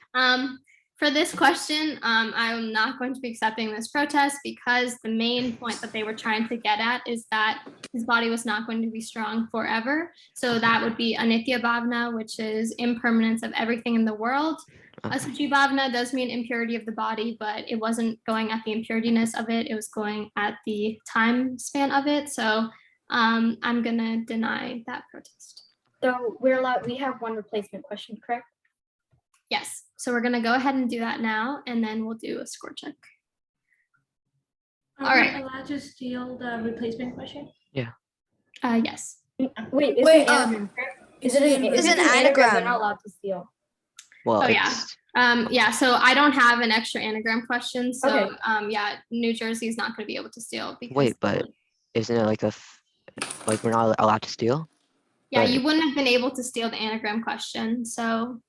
Speaker 9: For this question, I'm not going to be accepting this protest because the main point that they were trying to get at is that his body was not going to be strong forever. So that would be anitya bhavna, which is impermanence of everything in the world. Asuchi bhavna does mean impurity of the body, but it wasn't going at the impurityness of it. It was going at the time span of it. So I'm gonna deny that protest.
Speaker 2: So we have one replacement question, correct?
Speaker 9: Yes, so we're gonna go ahead and do that now, and then we'll do a score check. All right.
Speaker 6: Are we allowed to steal the replacement question?
Speaker 3: Yeah.
Speaker 9: Yes.
Speaker 2: Wait, is
Speaker 8: Wait,
Speaker 2: it anagram? Is it an
Speaker 8: anagram?
Speaker 2: anagram? They're not allowed to steal.
Speaker 3: Well,
Speaker 9: yeah. So I don't have an extra anagram question. So
Speaker 2: Okay.
Speaker 9: yeah, New Jersey is not going to be able to steal. Because
Speaker 3: wait, but isn't it like we're not allowed to steal?
Speaker 9: Yeah, you wouldn't have been able to steal the anagram question. So.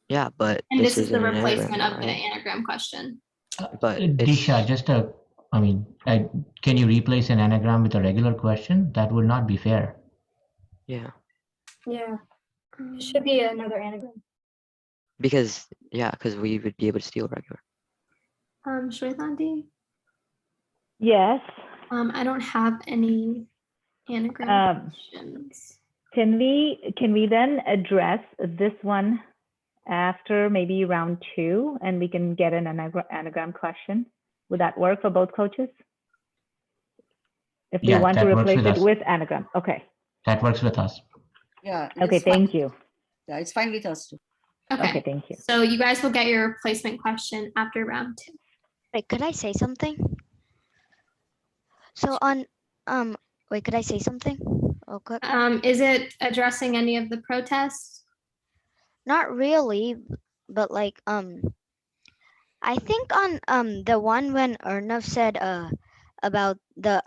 Speaker 3: Yeah, but
Speaker 9: and this is the replacement
Speaker 3: anagram,
Speaker 9: of the anagram question.
Speaker 3: But
Speaker 1: Disha, can you replace an anagram with a regular question? That would not be fair.
Speaker 3: Yeah.
Speaker 2: Yeah. It should be another anagram.
Speaker 3: Because we would be able to steal regular.
Speaker 9: Shwetandi?
Speaker 7: Yes.
Speaker 9: I don't have any anagram questions.
Speaker 7: Can we then address this one after maybe round 2, and we can get an anagram question? Would that work for both coaches? If we want to replace it with anagram. Okay.
Speaker 1: That works with us.
Speaker 10: Yeah.
Speaker 7: Okay, thank you.
Speaker 10: Yeah, it's fine with us too.
Speaker 9: Okay,
Speaker 7: thank you.
Speaker 9: So you guys will get your replacement question after round 2.
Speaker 11: Wait, could I say something? So on, wait, could I say something? Okay.
Speaker 9: Is it addressing any of the protests?
Speaker 11: Not really, but like I think on the one when Arnav said about the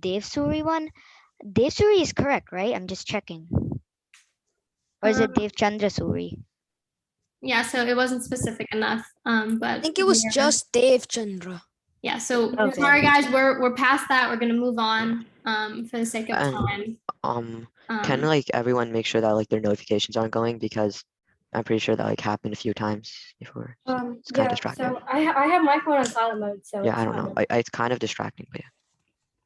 Speaker 11: Dev Suri one, Dev Suri is correct, right? I'm just checking. Or is it Dev Chandra Suri?
Speaker 9: Yeah, so it wasn't specific enough. But
Speaker 8: I think it was just Dev Chandra.
Speaker 9: Yeah, so
Speaker 7: Okay.
Speaker 9: sorry guys, we're past that. We're gonna move on for the sake of
Speaker 3: And
Speaker 9: time.
Speaker 3: can like everyone make sure that like their notifications aren't going, because I'm pretty sure that like happened a few times before. So it's kind of
Speaker 2: Yeah,
Speaker 3: distracting.
Speaker 2: so I have my phone on silent mode, so
Speaker 3: Yeah,
Speaker 2: it's
Speaker 3: I don't know. It's kind of distracting, but yeah.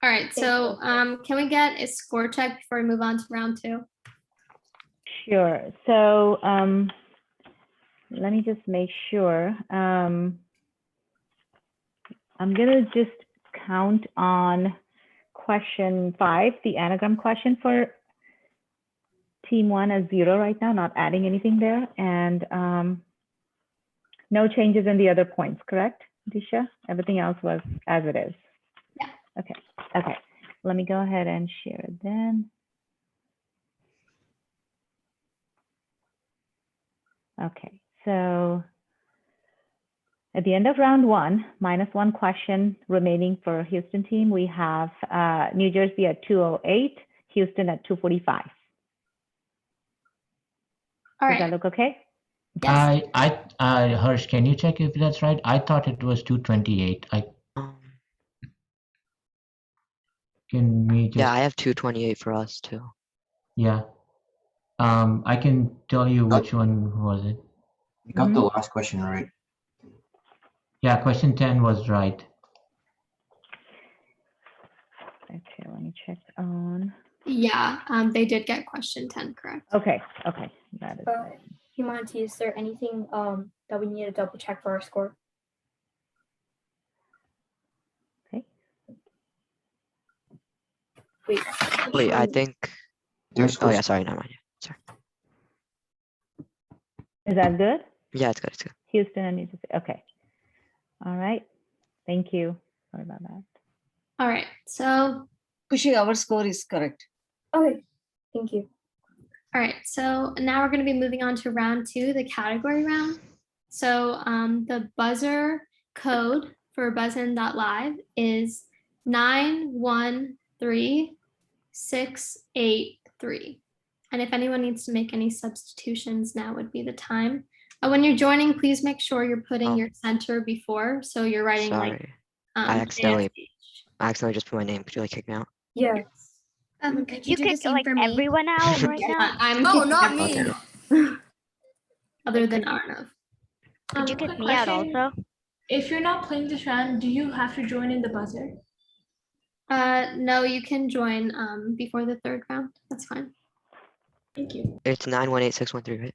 Speaker 9: All right, so can we get a score check before we move on to round 2?
Speaker 7: Sure. So let me just make sure. I'm gonna just count on question 5, the anagram question for team 1 as 0 right now, not adding anything there, and no changes in the other points, correct, Disha? Everything else was as it is.
Speaker 9: Yeah.
Speaker 7: Okay. Okay. Let me go ahead and share it then. Okay. So at the end of round 1, -1 question remaining for Houston team, we have New Jersey at 208, Houston at 245.
Speaker 9: All
Speaker 7: Does
Speaker 9: right.
Speaker 7: that look okay?
Speaker 9: Yes.
Speaker 1: Harsh, can you check if that's right? I thought it was 228. Can we just?
Speaker 3: Yeah, I have 228 for us too.
Speaker 1: Yeah. I can tell you which one was it.
Speaker 13: You got the last question right.
Speaker 1: Yeah, question 10 was right.
Speaker 7: Okay, let me check on.
Speaker 9: Yeah, they did get question 10 correct.
Speaker 7: Okay, okay, that is it.
Speaker 2: Humanity, is there anything that we need to double check for our score?
Speaker 7: Okay.
Speaker 2: Wait,
Speaker 3: I think. Oh yeah, sorry, never mind. Sorry.
Speaker 7: Is that good?
Speaker 3: Yeah, it's good. It's good.
Speaker 7: Houston and New Jersey. Okay. All right. Thank you. Sorry about that.
Speaker 9: All right. So
Speaker 10: Kushi, our score is correct.
Speaker 2: Okay. Thank you.
Speaker 9: All right. So now we're going to be moving on to round 2, the category round. So the buzzer code for buzzin.live is 913683. And if anyone needs to make any substitutions, now would be the time. When you're joining, please make sure you're putting your center before. So you're writing
Speaker 3: Sorry.
Speaker 9: like
Speaker 3: I accidentally just put my name. Could you like kick me out?
Speaker 2: Yeah.
Speaker 11: Could you kick like everyone out right now?
Speaker 9: I'm
Speaker 8: No,
Speaker 9: kicking
Speaker 8: not
Speaker 9: everyone
Speaker 8: me.
Speaker 9: out. Other than Arnav.
Speaker 11: Could you kick
Speaker 6: Quick
Speaker 11: me out
Speaker 6: question.
Speaker 11: also?
Speaker 6: If you're not playing this round, do you have to join in the buzzer?
Speaker 9: No, you can join before the 3rd round. That's fine.
Speaker 6: Thank you.
Speaker 3: It's 918613, right?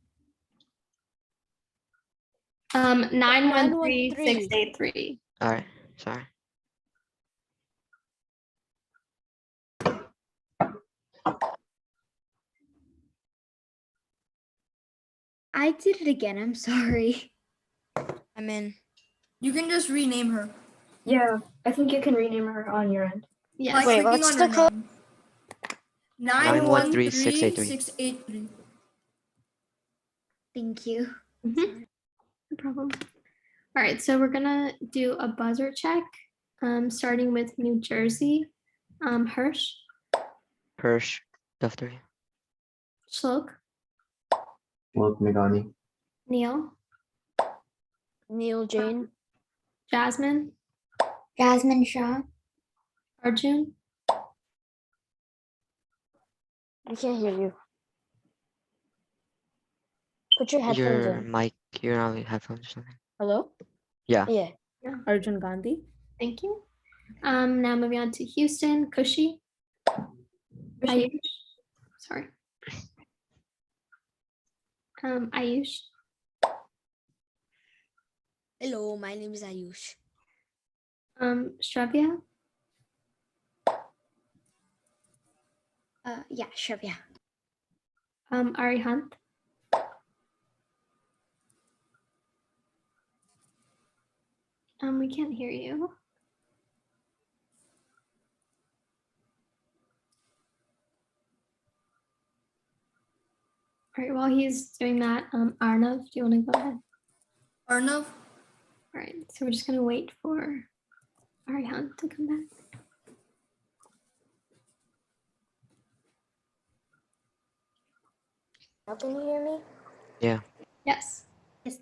Speaker 9: 913683.
Speaker 3: All right. Sorry.
Speaker 14: I did it again. I'm sorry.
Speaker 8: I'm in. You can just rename her.
Speaker 2: Yeah, I think you can rename her on your end.
Speaker 9: Yes.
Speaker 8: By
Speaker 11: Wait,
Speaker 8: clicking
Speaker 11: what's
Speaker 8: on
Speaker 11: the
Speaker 8: her
Speaker 11: code?
Speaker 8: name. 913683.
Speaker 14: Thank you.
Speaker 9: No problem. All right, so we're gonna do a buzzer check, starting with New Jersey. Hirsch,
Speaker 3: Hirsch, Daftary.
Speaker 9: Shlok,
Speaker 13: Look, Megani.
Speaker 9: Neil,
Speaker 4: Neil Jain.
Speaker 9: Jasmine,
Speaker 14: Jasmine Shah.
Speaker 9: Arjun,
Speaker 4: We can't hear you. Put your headphones
Speaker 3: Your
Speaker 4: in.
Speaker 3: mic, you're on headphones or something.
Speaker 15: Hello?
Speaker 3: Yeah.
Speaker 4: Yeah.
Speaker 15: Arjun Gandhi.
Speaker 9: Thank you. Now moving on to Houston, Kushi. Ayush. Sorry. Ayush.
Speaker 8: Hello, my name is Ayush.
Speaker 9: Shravya.
Speaker 14: Yeah, Shravya.
Speaker 9: Arihant. We can't hear you. All right, while he's doing that, Arnav, do you want to go ahead?
Speaker 8: Arnav?
Speaker 9: All right, so we're just going to wait for Arihant to come back.
Speaker 15: Now can you hear me?
Speaker 3: Yeah.
Speaker 9: Yes.
Speaker 15: Is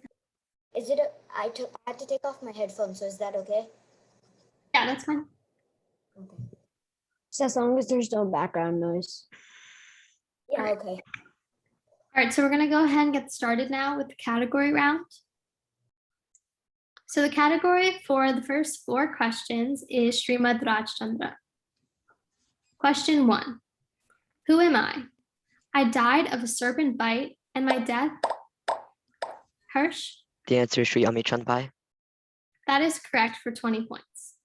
Speaker 15: it I had to take off my headphones, so is that okay?
Speaker 9: Yeah, that's fine.
Speaker 15: Okay.
Speaker 4: So as long as there's no background noise.
Speaker 15: Yeah, okay.
Speaker 9: All right, so we're going to go ahead and get started now with the category round. So the category for the first 4 questions is Srimad Rajchandra. Question 1. Who am I? I died of a serpent bite and my death. Harsh?
Speaker 3: The answer is Sri Amit Chand Pai.
Speaker 9: That is correct for 20 points.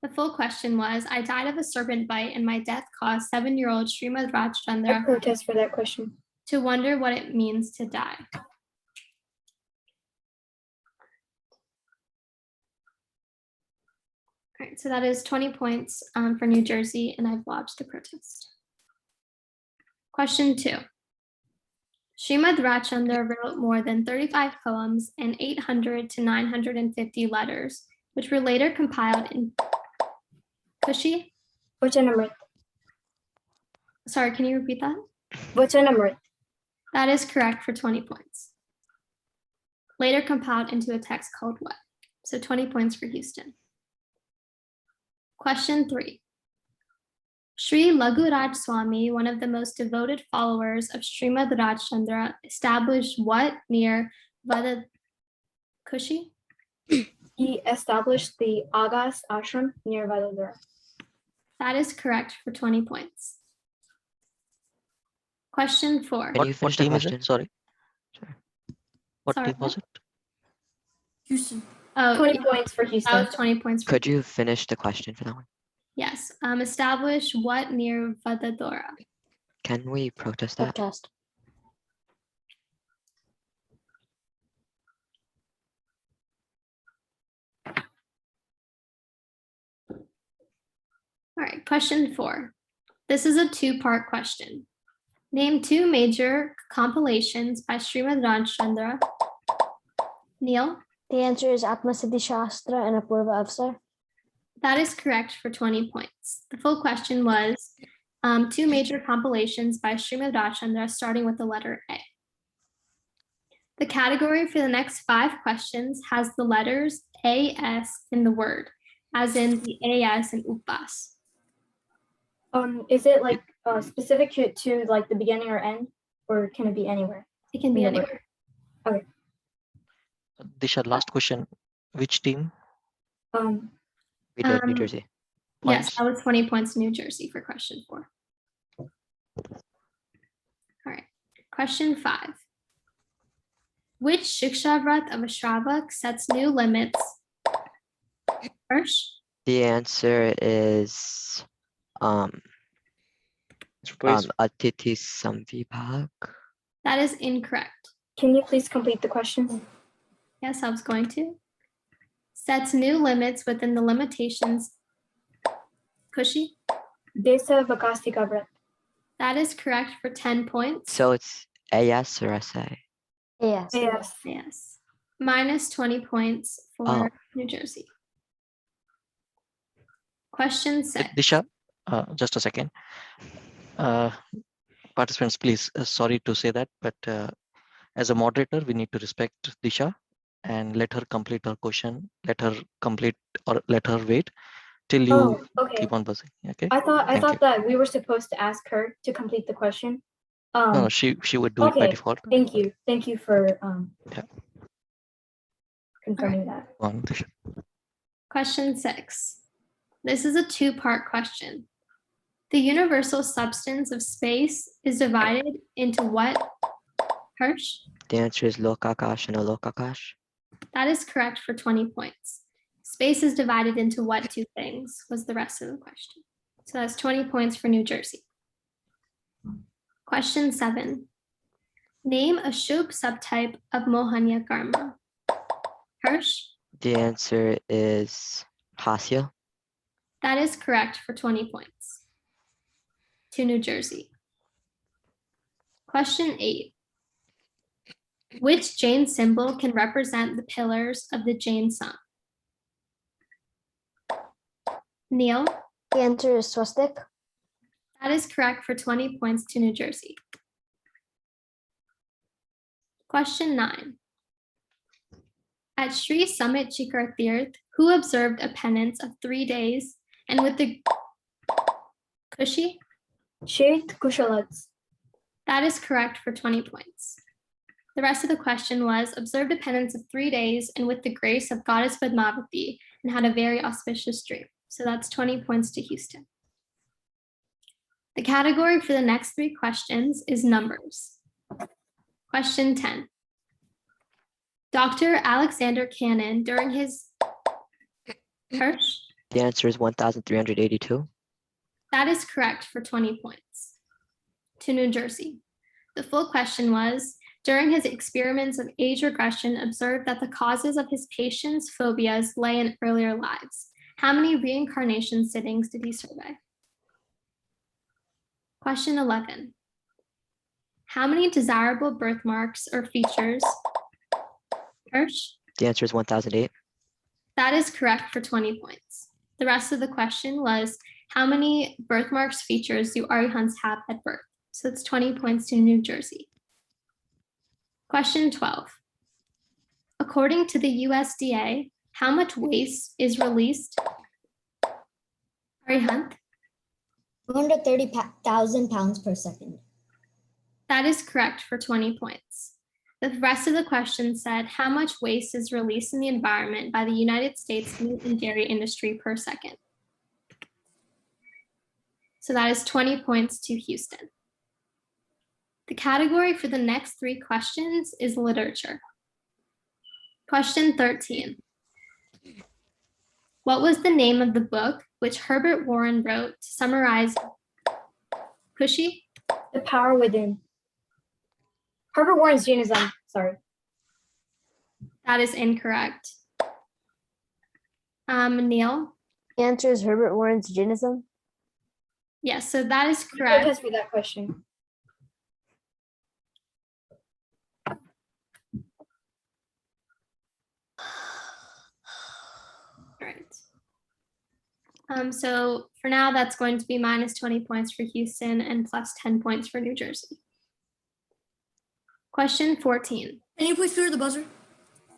Speaker 9: The full question was, I died of a serpent bite and my death caused 7-year-old Srimad Rajchandra
Speaker 2: I protest for that question.
Speaker 9: to wonder what it means to die. All right, so that is 20 points for New Jersey, and I've lodged the protest. Question 2. Srimad Rajchandra wrote more than 35 poems and 800 to 950 letters, which were later compiled in Kushi?
Speaker 2: Vachanamrit.
Speaker 9: Sorry, can you repeat that?
Speaker 2: Vachanamrit.
Speaker 9: That is correct for 20 points. Later compiled into a text called what? So 20 points for Houston. Question 3. Sri Laghuraj Swami, one of the most devoted followers of Srimad Rajchandra, established what near Kushi?
Speaker 2: He established the Agas ashram near Vadodara.
Speaker 9: That is correct for 20 points. Question 4.
Speaker 3: Can you finish the
Speaker 12: team is
Speaker 3: question?
Speaker 12: it? Sorry. What
Speaker 9: Sorry,
Speaker 12: team was it?
Speaker 8: Houston.
Speaker 9: Oh,
Speaker 2: 20 points for Houston.
Speaker 9: that was 20 points for
Speaker 3: Could you finish the question for that one?
Speaker 9: Yes. Establish what near Vadodara?
Speaker 3: Can we protest that?
Speaker 4: Protest.
Speaker 9: All right, question 4. This is a 2-part question. Name 2 major compilations by Srimad Rajchandra. Neil?
Speaker 4: The answer is Atma Siddhi Shastra and Apurva Avsar.
Speaker 9: That is correct for 20 points. The full question was 2 major compilations by Srimad Rajchandra starting with the letter A. The category for the next 5 questions has the letters AS in the word, as in the AS in Upas.
Speaker 2: Is it like specific to like the beginning or end, or can it be anywhere?
Speaker 9: It can be
Speaker 2: In the word?
Speaker 9: anywhere.
Speaker 2: Okay.
Speaker 12: Disha, last question. Which team?
Speaker 3: We did New Jersey.
Speaker 9: Yes,
Speaker 12: Points?
Speaker 9: that was 20 points to New Jersey for question 4. All right, question 5. Which Shikshavrat of a Shravak sets new limits? Harsh?
Speaker 3: The answer is
Speaker 5: Please.
Speaker 3: Atiti Samvibhag.
Speaker 9: That is incorrect.
Speaker 2: Can you please complete the question?
Speaker 9: Yes, I was going to. Sets new limits within the limitations. Kushi?
Speaker 2: Desa Vakasti Gavrat.
Speaker 9: That is correct for 10 points.
Speaker 3: So it's AS or SA?
Speaker 4: Yes.
Speaker 2: Yes.
Speaker 9: Yes. Minus 20 points for New Jersey. Question 6.
Speaker 12: Disha, just a second. Participants, please, sorry to say that, but as a moderator, we need to respect Disha and let her complete her question, let her complete or let her wait till you
Speaker 2: okay.
Speaker 12: keep on buzzing. Okay.
Speaker 2: I thought
Speaker 12: Thank you.
Speaker 2: that we were supposed to ask her to complete the question.
Speaker 12: No, she would do it by default.
Speaker 2: Thank you. Thank you for
Speaker 12: Yeah.
Speaker 2: confirming that.
Speaker 12: Go on, Disha.
Speaker 9: Question 6. This is a 2-part question. The universal substance of space is divided into what? Harsh?
Speaker 3: The answer is Lokakash and Alokakash.
Speaker 9: That is correct for 20 points. Space is divided into what 2 things was the rest of the question. So that's 20 points for New Jersey. Question 7. Name a Shubh subtype of Mohanya Karma. Harsh?
Speaker 3: The answer is Hasya.
Speaker 9: That is correct for 20 points to New Jersey. Question 8. Which Jain symbol can represent the pillars of the Jain sum? Neil?
Speaker 4: The answer is swastik.
Speaker 9: That is correct for 20 points to New Jersey. Question 9. At Sri Summit Chikar Tirth, who observed a penance of 3 days and with the Kushi?
Speaker 2: Shait Kushalats.
Speaker 9: That is correct for 20 points. The rest of the question was, observed a penance of 3 days and with the grace of Goddess Padmavati and had a very auspicious dream. So that's 20 points to Houston. The category for the next 3 questions is numbers. Question 10. Dr. Alexander Cannon, during his Hirsch?
Speaker 3: The answer is 1,382.
Speaker 9: That is correct for 20 points. To New Jersey. The full question was, during his experiments of age regression, observed that the causes of his patients' phobias lay in earlier lives. How many reincarnation sittings did he survey? Question 11. How many desirable birthmarks or features? Hirsch?
Speaker 3: The answer is 1,008.
Speaker 9: That is correct for 20 points. The rest of the question was, how many birthmarks features do Arihants have at birth? So it's 20 points to New Jersey. Question 12. According to the USDA, how much waste is released? Arihant?
Speaker 15: 230,000 pounds per second.
Speaker 9: That is correct for 20 points. The rest of the question said, how much waste is released in the environment by the United States meat and dairy industry per second? So that is 20 points to Houston. The category for the next 3 questions is literature. Question 13. What was the name of the book which Herbert Warren wrote to summarize Kushi?
Speaker 2: The Power Within. Herbert Warren's Jainism, sorry.
Speaker 9: That is incorrect. Neil?
Speaker 4: The answer is Herbert Warren's Jainism.
Speaker 9: Yes, so that is
Speaker 2: I
Speaker 9: correct.
Speaker 2: protest for that question.
Speaker 9: All right. So for now, that's going to be minus 20 points for Houston and plus 10 points for New Jersey. Question 14.
Speaker 8: Can you please clear the buzzer?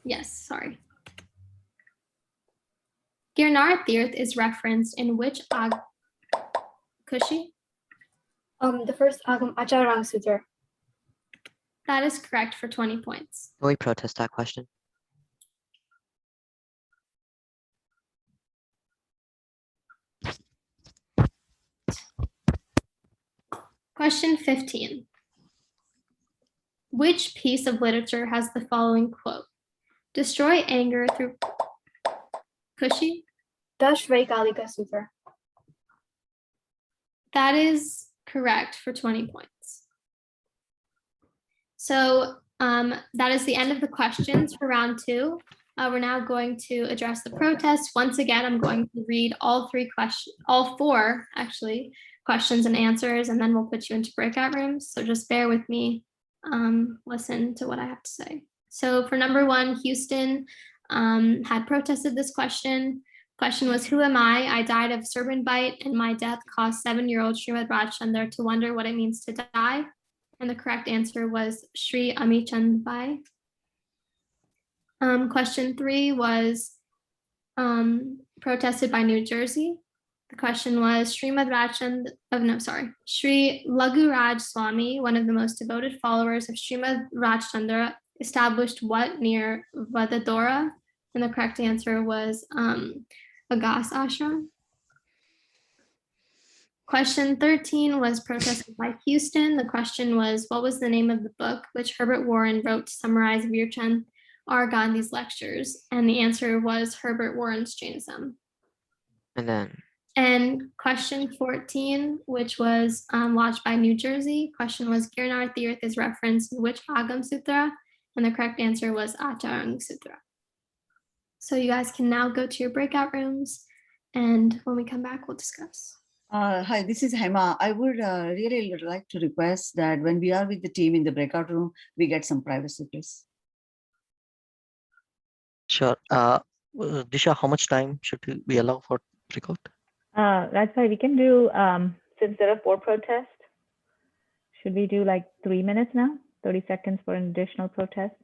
Speaker 9: Yes, sorry. Girnar Tirth is referenced in which Kushi?
Speaker 2: The first Agam Acharang Sutra.
Speaker 9: That is correct for 20 points.
Speaker 3: Can we protest that question?
Speaker 9: Question 15. Which piece of literature has the following quote? Destroy anger through Kushi?
Speaker 2: Dashvaikalika Sutra.
Speaker 9: That is correct for 20 points. So that is the end of the questions for round 2. We're now going to address the protest. Once again, I'm going to read all 4 actually, questions and answers, and then we'll put you into breakout rooms. So just bear with me, listen to what I have to say. So for number 1, Houston had protested this question. Question was, who am I? I died of serpent bite, and my death caused 7-year-old Srimad Rajchandra to wonder what it means to die. And the correct answer was Sri Amichand Bai. Question 3 was protested by New Jersey. The question was Sri Laghu Raj Swami, one of the most devoted followers of Srimad Rajchandra, established what near Vadodara? And the correct answer was Agas Ashram. Question 13 was protested by Houston. The question was, what was the name of the book which Herbert Warren wrote to summarize Veerchand R. Gandhi's lectures? And the answer was Herbert Warren's Jainism. And question 14, which was lodged by New Jersey. Question was, Girnar Tirth is referenced in which Agam Sutra? And the correct answer was Acharang Sutra. So you guys can now go to your breakout rooms, and when we come back, we'll discuss.
Speaker 10: Hi, this is Hema. I would really like to request that when we are with the team in the breakout room, we get some privacy, please.
Speaker 12: Sure. Disha, how much time should we allow for breakout?
Speaker 7: That's why we can do, since there are 4 protests, should we do like 3 minutes now? 30 seconds for an additional protest?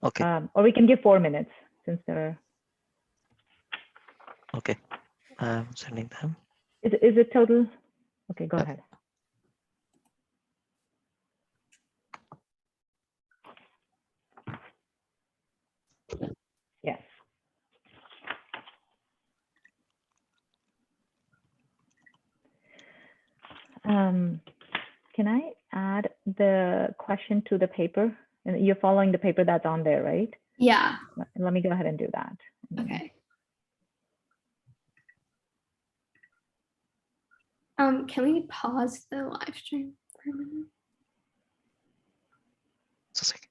Speaker 12: Okay.
Speaker 7: Or we can give 4 minutes since there are.
Speaker 12: Okay. I'm sending them.
Speaker 7: Is it total? Okay, go ahead. Yes. Can I add the question to the paper? And you're following the paper that's on there, right?
Speaker 9: Yeah.
Speaker 7: Let me go ahead and do that.
Speaker 9: Okay. Can we pause the live stream for a minute?
Speaker 12: Just a second.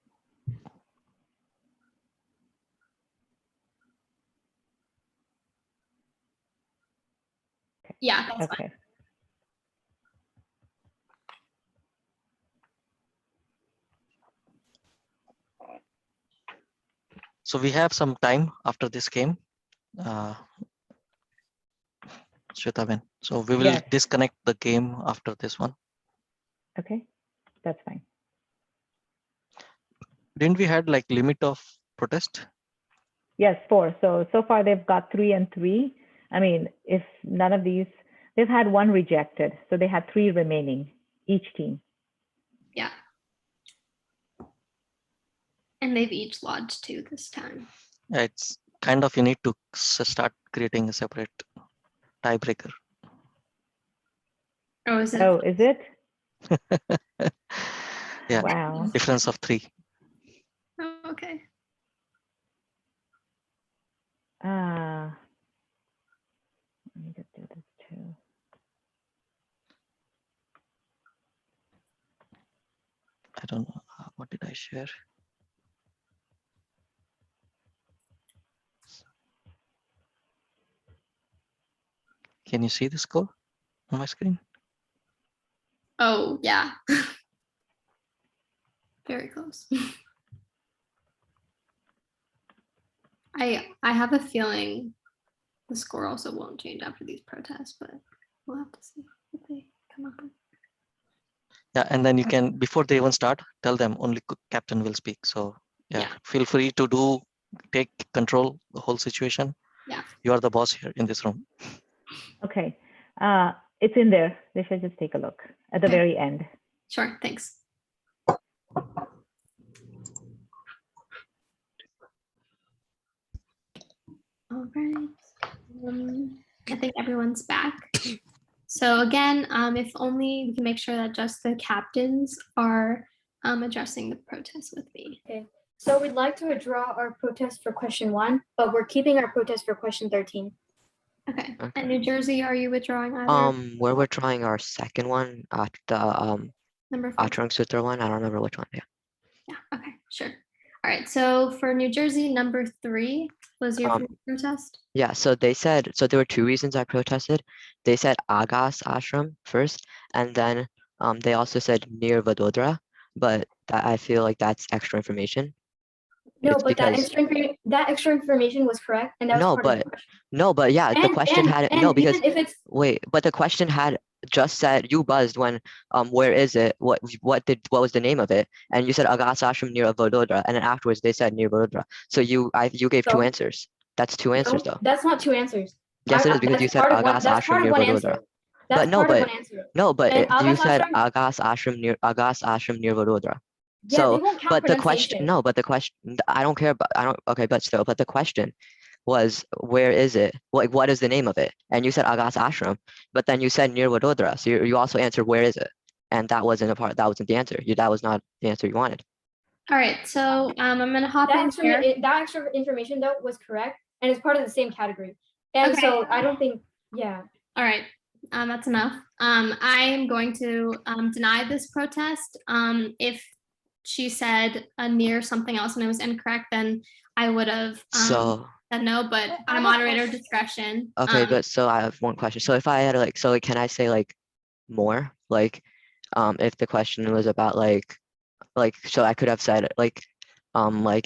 Speaker 9: Yeah, that's
Speaker 7: okay.
Speaker 9: fine.
Speaker 12: So we have some time after this game. Shwetaben. So we will disconnect the game after this one.
Speaker 7: Okay, that's fine.
Speaker 12: Didn't we had like limit of protest?
Speaker 7: Yes, 4. So far they've got 3 and 3. I mean, if none of these, they've had 1 rejected. So they had 3 remaining, each team.
Speaker 9: Yeah. And they've each lodged 2 this time.
Speaker 12: It's kind of, you need to start creating a separate tiebreaker.
Speaker 9: Oh, is it?
Speaker 7: Oh, is it?
Speaker 12: Yeah.
Speaker 7: Wow.
Speaker 12: Difference of 3.
Speaker 9: Oh, okay.
Speaker 7: Let me just do this too.
Speaker 12: I don't know. What did I share? Can you see the score on my screen?
Speaker 9: Oh, yeah. Very close. I have a feeling the score also won't change after these protests, but we'll have to see what they come up with.
Speaker 12: Yeah, and then you can, before they even start, tell them only captain will speak. So yeah, feel free to take control the whole situation.
Speaker 9: Yeah.
Speaker 12: You are the boss here in this room.
Speaker 7: Okay, it's in there. They should just take a look at the very end.
Speaker 9: Sure, thanks. All right. I think everyone's back. So again, if only we can make sure that just the captains are addressing the protest with me.
Speaker 2: Okay. So we'd like to withdraw our protest for question 1, but we're keeping our protest for question 13.
Speaker 9: Okay. And New Jersey, are you withdrawing either?
Speaker 3: We're withdrawing our second one at the
Speaker 9: Number 4.
Speaker 3: Atrang Sutra one. I don't remember which one. Yeah.
Speaker 9: Yeah. Okay. Sure. All right. So for New Jersey, number 3 was your first protest.
Speaker 3: Yeah. So they said, so there were 2 reasons I protested. They said Agas Ashram first, and then they also said near Vadodara, but I feel like that's extra information.
Speaker 2: No, but that extra information was correct, and that was part of the question.
Speaker 3: No, but yeah, the question had no, because
Speaker 2: if it's
Speaker 3: wait, but the question had just said, you buzzed when where is it? What was the name of it? And you said Agas Ashram near Vadodara, and then afterwards they said near Vadodara. So you gave 2 answers. That's 2 answers though.
Speaker 2: That's not 2 answers.
Speaker 3: Yes, it is, because you said Agas Ashram near Vadodara. But no, but you said Agas Ashram near Vadodara.
Speaker 2: Yeah,
Speaker 3: So,
Speaker 2: they won't count
Speaker 3: but the question, I don't care about, okay, but still, but the question was, where is it? Like, what is the name of it? And you said Agas Ashram, but then you said near Vadodara. So you also answered, where is it? And that wasn't that wasn't the answer. That was not the answer you wanted.
Speaker 9: All right, so I'm gonna hop in here.
Speaker 2: That extra information though was correct, and it's part of the same category. And so I don't think, yeah.
Speaker 9: All right, that's enough. I am going to deny this protest. If she said near something else and it was incorrect, then I would have said no, but on a moderator discretion.
Speaker 3: Okay, good. So I have one question. So if I had like, so can I say like more? Like, if the question was about like, so I could have said like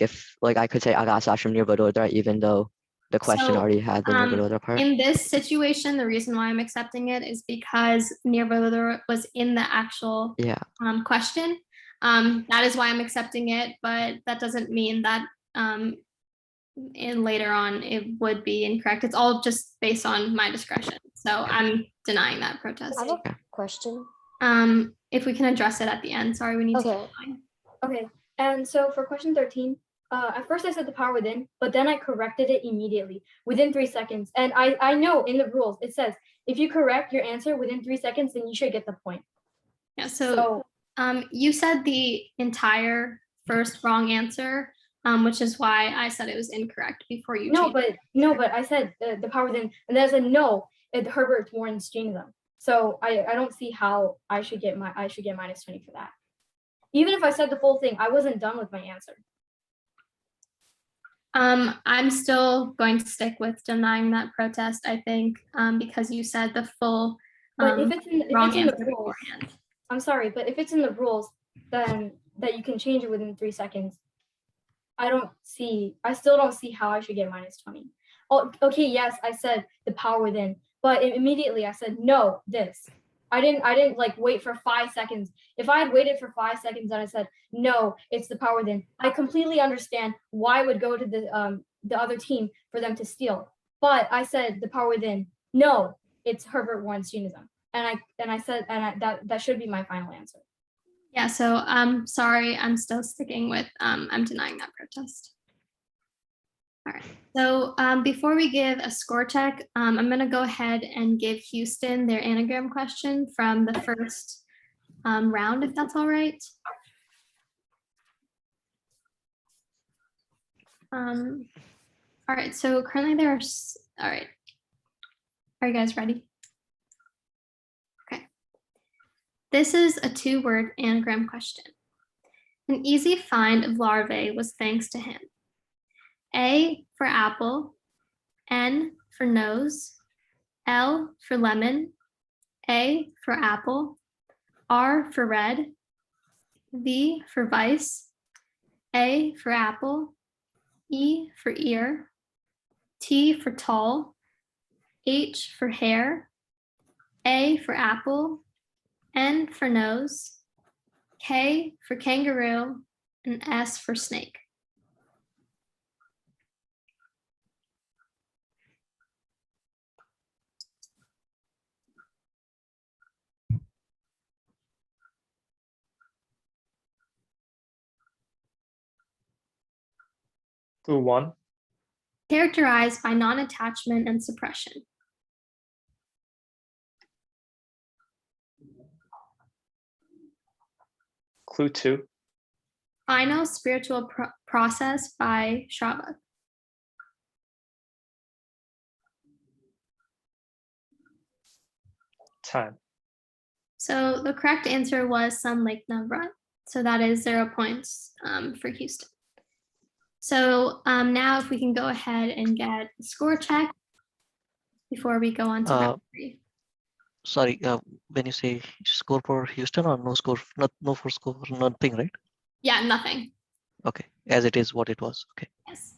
Speaker 3: if like I could say Agas Ashram near Vadodara, even though the question
Speaker 9: So,
Speaker 3: already had the near Vadodara part.
Speaker 9: In this situation, the reason why I'm accepting it is because near Vadodara was in the actual
Speaker 3: Yeah.
Speaker 9: question. That is why I'm accepting it, but that doesn't mean that in later on it would be incorrect. It's all just based on my discretion. So I'm denying that protest.
Speaker 4: I have a question.
Speaker 9: If we can address it at the end. Sorry, we need to keep going.
Speaker 2: Okay, and so for question 13, at first I said the power within, but then I corrected it immediately within 3 seconds. And I know in the rules, it says, if you correct your answer within 3 seconds, then you should get the point.
Speaker 9: Yeah, so you said the entire first wrong answer, which is why I said it was incorrect before you changed it.
Speaker 2: No, but I said the power within, and then I said no, Herbert Warren's them. So I don't see how I should get minus 20 for that. Even if I said the full thing, I wasn't done with my answer.
Speaker 9: I'm still going to stick with denying that protest, I think, because you said the full
Speaker 2: but if it's in the rules,
Speaker 9: beforehand.
Speaker 2: I'm sorry, but if it's in the rules, then that you can change it within 3 seconds. I still don't see how I should get minus 20. Oh, okay, yes, I said the power within, but immediately I said no, this. I didn't like wait for 5 seconds. If I had waited for 5 seconds and I said no, it's the power within, I completely understand why I would go to the other team for them to steal. But I said the power within, no, it's Herbert Warren's Judaism. And I said that should be my final answer.
Speaker 9: Yeah, so sorry, I'm still sticking with I'm denying that protest. All right, so before we give a score check, I'm gonna go ahead and give Houston their anagram question from the first round, if that's all right. All right, so currently there's, all right. Are you guys ready? Okay. This is a 2-word anagram question. An easy find of larvae was thanks to him. A for apple, N for nose, L for lemon, A for apple, R for red, V for vice, A for apple, E for ear, T for tall, H for hair, A for apple, N for nose, K for kangaroo, and S for snake.
Speaker 5: Clue 1.
Speaker 9: Characterized by non-attachment and suppression.
Speaker 5: Clue 2.
Speaker 9: Final spiritual process by Shravak.
Speaker 5: Time.
Speaker 9: So the correct answer was Sun Lake Navrat. So that is 0 points for Houston. So now if we can go ahead and get a score check before we go on to Daftary.
Speaker 12: Sorry, when you say score for Houston or no score, no for score, nothing, right?
Speaker 9: Yeah, nothing.
Speaker 12: Okay, as it is what it was. Okay.
Speaker 9: Yes.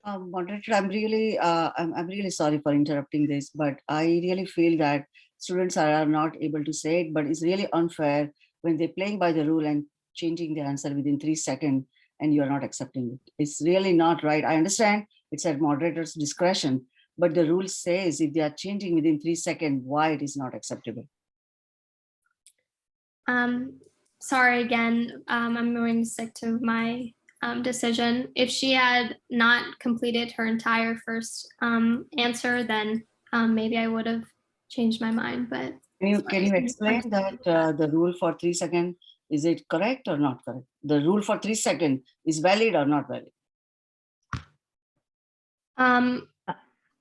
Speaker 10: Moderator, I'm really sorry for interrupting this, but I really feel that students are not able to say it, but it's really unfair when they're playing by the rule and changing the answer within 3 seconds and you're not accepting it. It's really not right. I understand it's at moderator's discretion, but the rule says if they are changing within 3 seconds, why it is not acceptable.
Speaker 9: Sorry again, I'm going to stick to my decision. If she had not completed her entire first answer, then maybe I would have changed my mind, but.
Speaker 10: Can you explain that the rule for 3 seconds, is it correct or not correct? The rule for 3 seconds is valid or not valid?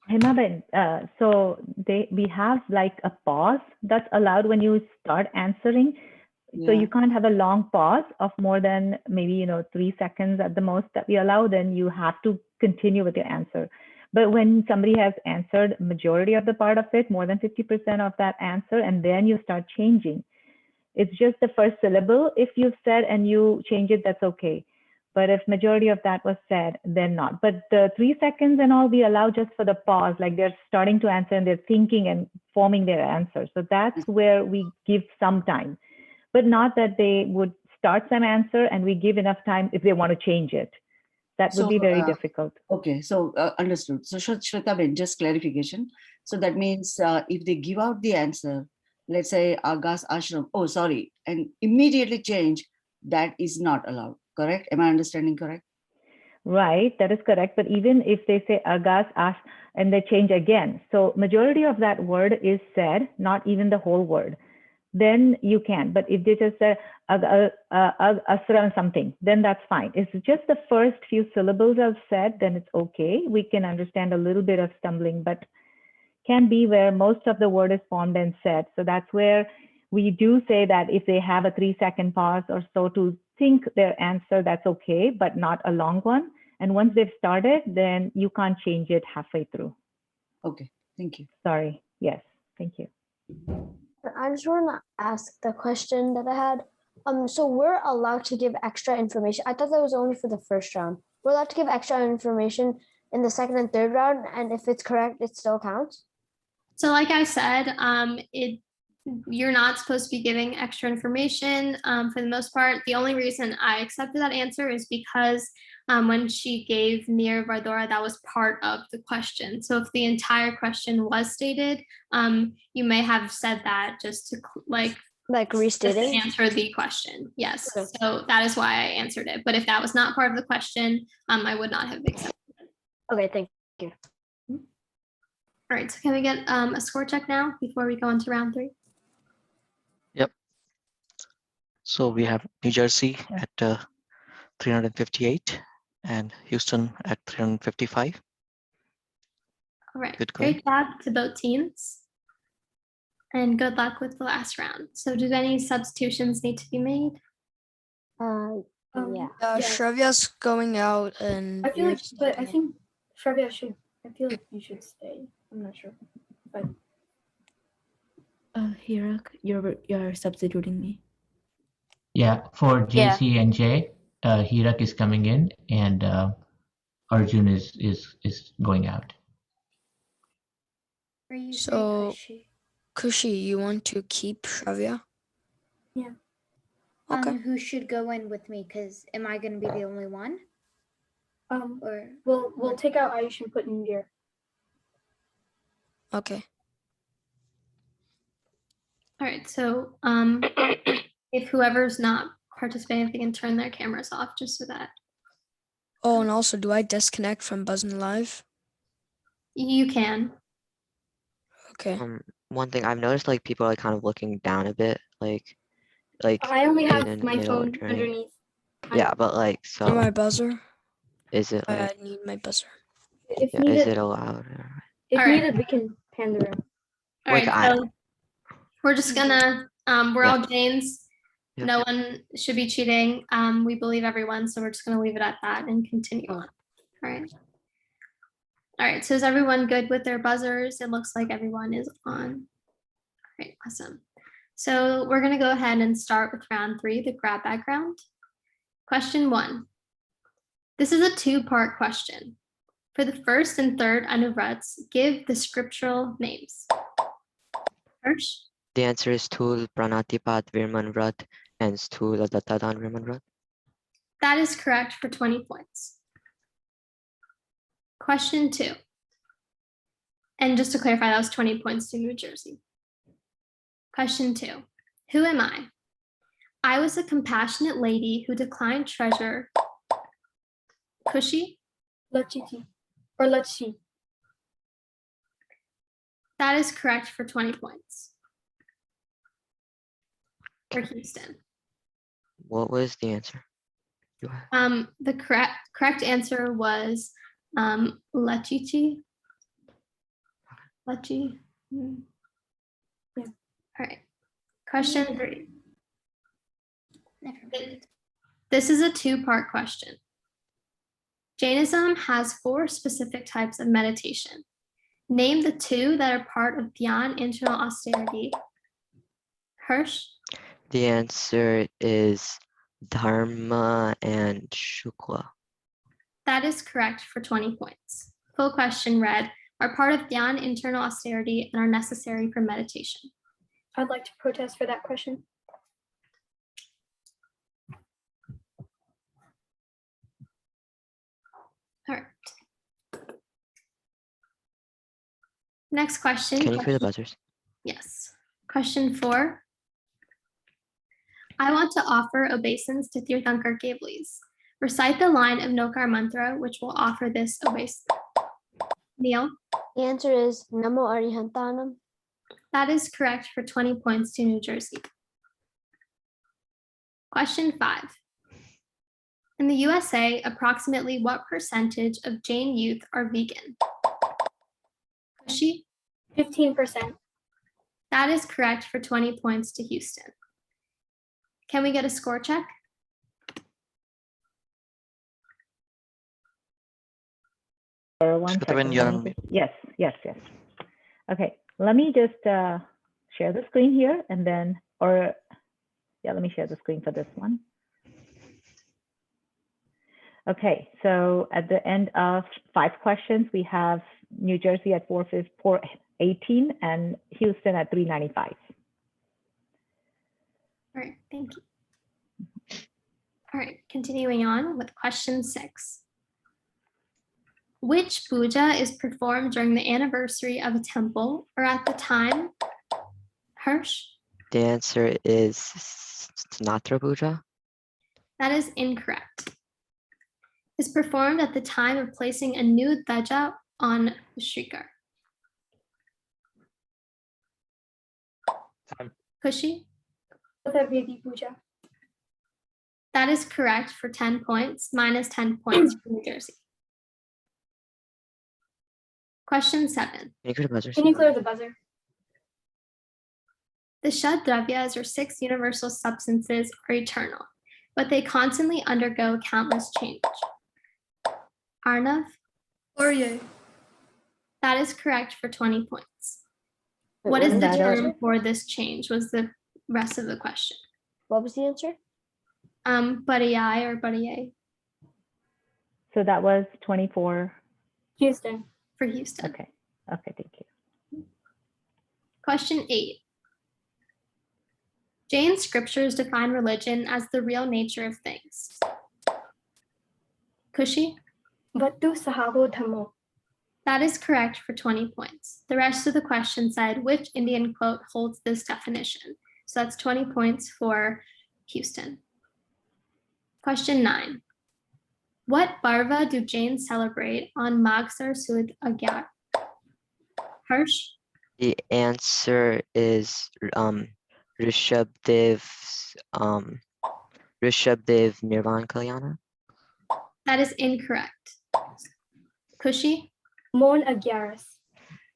Speaker 7: Hema, so we have like a pause that's allowed when you start answering. So
Speaker 10: Yeah.
Speaker 7: you can't have a long pause of more than maybe 3 seconds at the most that we allow. Then you have to continue with your answer. But when somebody has answered majority of the part of it, more than 50% of that answer, and then you start changing, it's just the first syllable. If you've said and you change it, that's okay. But if majority of that was said, then not. But the 3 seconds and all, we allow just for the pause, like they're starting to answer and they're thinking and forming their answer. So that's where we give some time, but not that they would start some answer and we give enough time if they want to change it. That would be very difficult.
Speaker 10: Okay, so understood. So Shweta, just clarification. So that means if they give out the answer, let's say Agas Ashram, oh sorry, and immediately change, that is not allowed, correct? Am I understanding correct?
Speaker 7: Right, that is correct. But even if they say Agas Ash and they change again, so majority of that word is said, not even the whole word, then you can. But if they just say Asra something, then that's fine. It's just the first few syllables I've said, then it's okay. We can understand a little bit of stumbling, but can be where most of the word is formed and said. So that's where we do say that if they have a 3 second pause or so to think their answer, that's okay, but not a long one. And once they've started, then you can't change it halfway through.
Speaker 10: Okay, thank you.
Speaker 7: Sorry. Yes, thank you.
Speaker 4: I just want to ask the question that I had. So we're allowed to give extra information. I thought that was only for the first round. We're allowed to give extra information in the second and third round, and if it's correct, it still counts.
Speaker 9: So like I said, you're not supposed to be giving extra information for the most part. The only reason I accepted that answer is because when she gave near Vardora, that was part of the question. So if the entire question was stated, you may have said that just to like
Speaker 4: restating?
Speaker 9: Answer the question. Yes.
Speaker 4: Okay.
Speaker 9: So that is why I answered it. But if that was not part of the question, I would not have accepted it.
Speaker 4: Okay, thank you.
Speaker 9: All right, so can we get a score check now before we go into round 3?
Speaker 12: Yep. So we have New Jersey at 358 and Houston at 355.
Speaker 9: All right,
Speaker 12: Good going.
Speaker 9: great job to both teams. And good luck with the last round. So do any substitutions need to be made?
Speaker 4: Yeah.
Speaker 8: Shravya's going out and
Speaker 2: I feel like, but I think Shravya should, I feel like you should stay. I'm not sure. But
Speaker 16: Hirak, you're substituting me.
Speaker 1: Yeah, for JCNJ, Hirak is coming in and Arjun is going out.
Speaker 8: So Kushi, you want to keep Shravya?
Speaker 2: Yeah.
Speaker 8: Okay.
Speaker 14: Who should go in with me? Because am I going to be the only one? Or
Speaker 2: we'll take out Ayush and put in here.
Speaker 8: Okay.
Speaker 9: All right, so if whoever's not participating, if they can turn their cameras off just so that.
Speaker 8: Oh, and also, do I disconnect from Buzzin' Live?
Speaker 9: You can.
Speaker 8: Okay.
Speaker 3: One thing I've noticed, like people are kind of looking down a bit, like
Speaker 2: I only have
Speaker 3: in
Speaker 2: my
Speaker 3: middle
Speaker 2: phone
Speaker 3: during.
Speaker 2: underneath.
Speaker 3: Yeah, but like so.
Speaker 8: For my buzzer.
Speaker 3: Is it
Speaker 8: I
Speaker 3: like?
Speaker 8: need my buzzer.
Speaker 2: If
Speaker 3: Yeah,
Speaker 2: needed,
Speaker 3: is it allowed?
Speaker 2: if needed, we can pan the room.
Speaker 9: All right, so we're just gonna, we're
Speaker 3: Yeah.
Speaker 9: all Jains.
Speaker 3: Yeah.
Speaker 9: No one should be cheating. We believe everyone, so we're just gonna leave it at that and continue on. All right. All right, so is everyone good with their buzzers? It looks like everyone is on. All right, awesome. So we're gonna go ahead and start with round 3, the grab bag round. Question 1. This is a 2-part question. For the first and third anuvrats, give the scriptural names. Hirsch?
Speaker 3: The answer is Sthul Pranatipat Virman Vrat and Sthula Dattadan Virman Vrat.
Speaker 9: That is correct for 20 points. Question 2. And just to clarify, that was 20 points to New Jersey. Question 2. Who am I? I was a compassionate lady who declined treasure. Kushi?
Speaker 2: Lachiti. Or Lachi.
Speaker 9: That is correct for 20 points. For Houston.
Speaker 3: What was the answer?
Speaker 9: The correct answer was Lachichi. Lachi. Yeah. All right. Question 3.
Speaker 14: Never mind.
Speaker 9: This is a two-part question. Jainism has 4 specific types of meditation. Name the 2 that are part of Dhyan, internal austerity. Hirsch?
Speaker 3: The answer is Dharma and Shukla.
Speaker 9: That is correct for 20 points. Full question read, are part of Dhyan, internal austerity, and are necessary for meditation.
Speaker 2: I'd like to protest for that question.
Speaker 9: All right. Next question.
Speaker 3: Can you hear the buzzers?
Speaker 9: Yes. Question 4. I want to offer obeisance to Tirthankar Keblis. Recite the line of Nokar mantra, which will offer this obeisance. Neil?
Speaker 4: The answer is Namo Arihantanam.
Speaker 9: That is correct for 20 points to New Jersey. Question 5. In the USA, approximately what percentage of Jain youth are vegan? Kushi?
Speaker 2: 15%.
Speaker 9: That is correct for 20 points to Houston. Can we get a score check?
Speaker 7: For one second. Yes. Okay, let me just share the screen here and then, let me share the screen for this one. Okay, so at the end of 5 questions, we have New Jersey at 418 and Houston at 395.
Speaker 9: All right, thank you. All right, continuing on with question 6. Which puja is performed during the anniversary of a temple or at the time? Hirsch?
Speaker 3: The answer is Snatra Puja.
Speaker 9: That is incorrect. Is performed at the time of placing a new dhaja on the shrikar. Kushi?
Speaker 2: Vedi Puja.
Speaker 9: That is correct for 10 points, minus 10 points for New Jersey. Question 7.
Speaker 3: Can you clear the buzzers?
Speaker 2: Can you clear the buzzer?
Speaker 9: The Shad Dravyas, or 6 universal substances, are eternal, but they constantly undergo countless change. Arnav?
Speaker 8: Orye.
Speaker 9: That is correct for 20 points.
Speaker 4: Wait,
Speaker 9: What is the
Speaker 4: was
Speaker 9: term for this change was the rest of the question.
Speaker 4: What was the answer?
Speaker 9: Pariyai or Pariye.
Speaker 7: So that was 24.
Speaker 2: Houston.
Speaker 9: For Houston.
Speaker 7: Okay, thank you.
Speaker 9: Question 8. Jain scriptures define religion as the real nature of things. Kushi?
Speaker 2: Vattu Sahavo Dhammo.
Speaker 9: That is correct for 20 points. The rest of the question said which Indian quote holds this definition. So that's 20 points for Houston. Question 9. What Parva do Jains celebrate on Magsar Sud Agyar? Hirsch?
Speaker 3: The answer is Rishabdev Nirvan Kalyana.
Speaker 9: That is incorrect. Kushi?
Speaker 2: Mon Agyaras.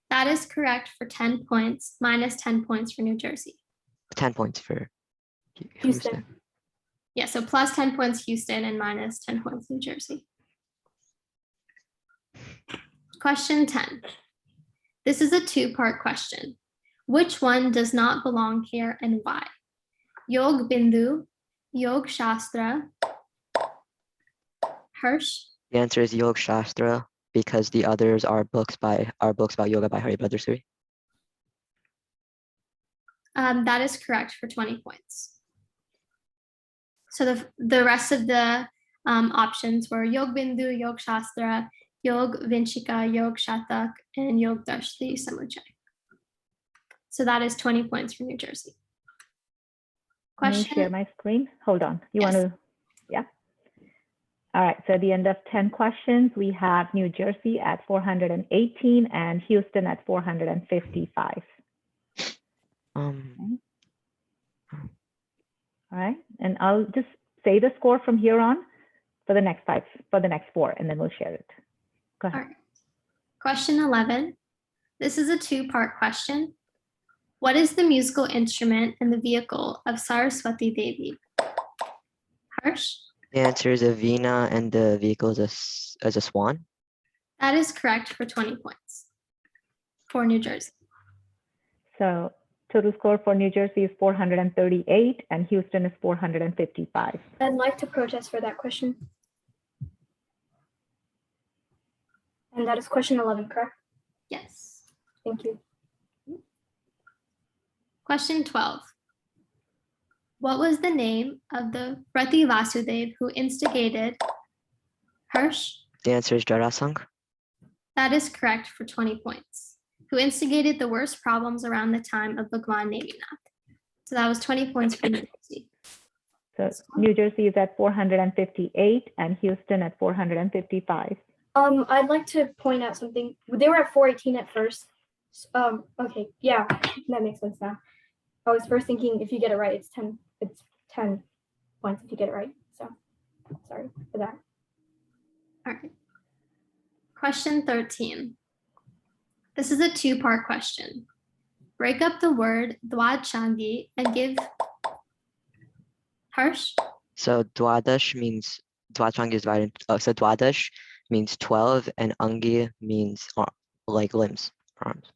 Speaker 9: That is correct for 10 points, minus 10 points for New Jersey.
Speaker 3: 10 points for
Speaker 2: Houston.
Speaker 9: Yeah, so plus 10 points Houston and minus 10 points New Jersey. Question 10. This is a 2-part question. Which one does not belong here and why? Yog Bindu, Yog Shastra, Hirsch?
Speaker 3: The answer is Yog Shastra because the others are books about yoga by Hari Bhadrasuri.
Speaker 9: That is correct for 20 points. So the rest of the options were Yog Bindu, Yog Shastra, Yog Vinchika, Yog Shatak, and Yog Dashti Samuchay. So that is 20 points for New Jersey.
Speaker 7: Can you share my screen? Hold on. You want to? Yeah. All right. So at the end of 10 questions, we have New Jersey at 418 and Houston at 455. Okay. All right, and I'll just say the score from here on for the next 4, and then we'll share it. Go ahead.
Speaker 9: All right. Question 11. This is a 2-part question. What is the musical instrument and the vehicle of Saraswati Devi? Harsh?
Speaker 3: The answer is a Vina and the vehicle is a swan.
Speaker 9: That is correct for 20 points for New Jersey.
Speaker 7: So total score for New Jersey is 438 and Houston is 455.
Speaker 2: I'd like to protest for that question. And that is question 11, correct?
Speaker 9: Yes.
Speaker 2: Thank you.
Speaker 9: Question 12. What was the name of the Rati Vasudev who instigated Harsh?
Speaker 3: The answer is Jarasangh.
Speaker 9: That is correct for 20 points. Who instigated the worst problems around the time of Bhagwan Navinath. So that was 20 points for New Jersey.
Speaker 7: So New Jersey is at 458 and Houston at 455.
Speaker 2: I'd like to point out something. They were at 418 at first. Okay, yeah, that makes sense now. I was first thinking if you get it right, it's 10 points if you get it right. So sorry for that.
Speaker 9: All right. Question 13. This is a two-part question. Break up the word Dwadchangi and give Harsh.
Speaker 3: So Dwadash means Dwachangi is divided. So Dwadash means 12 and Angi means like limbs, arms.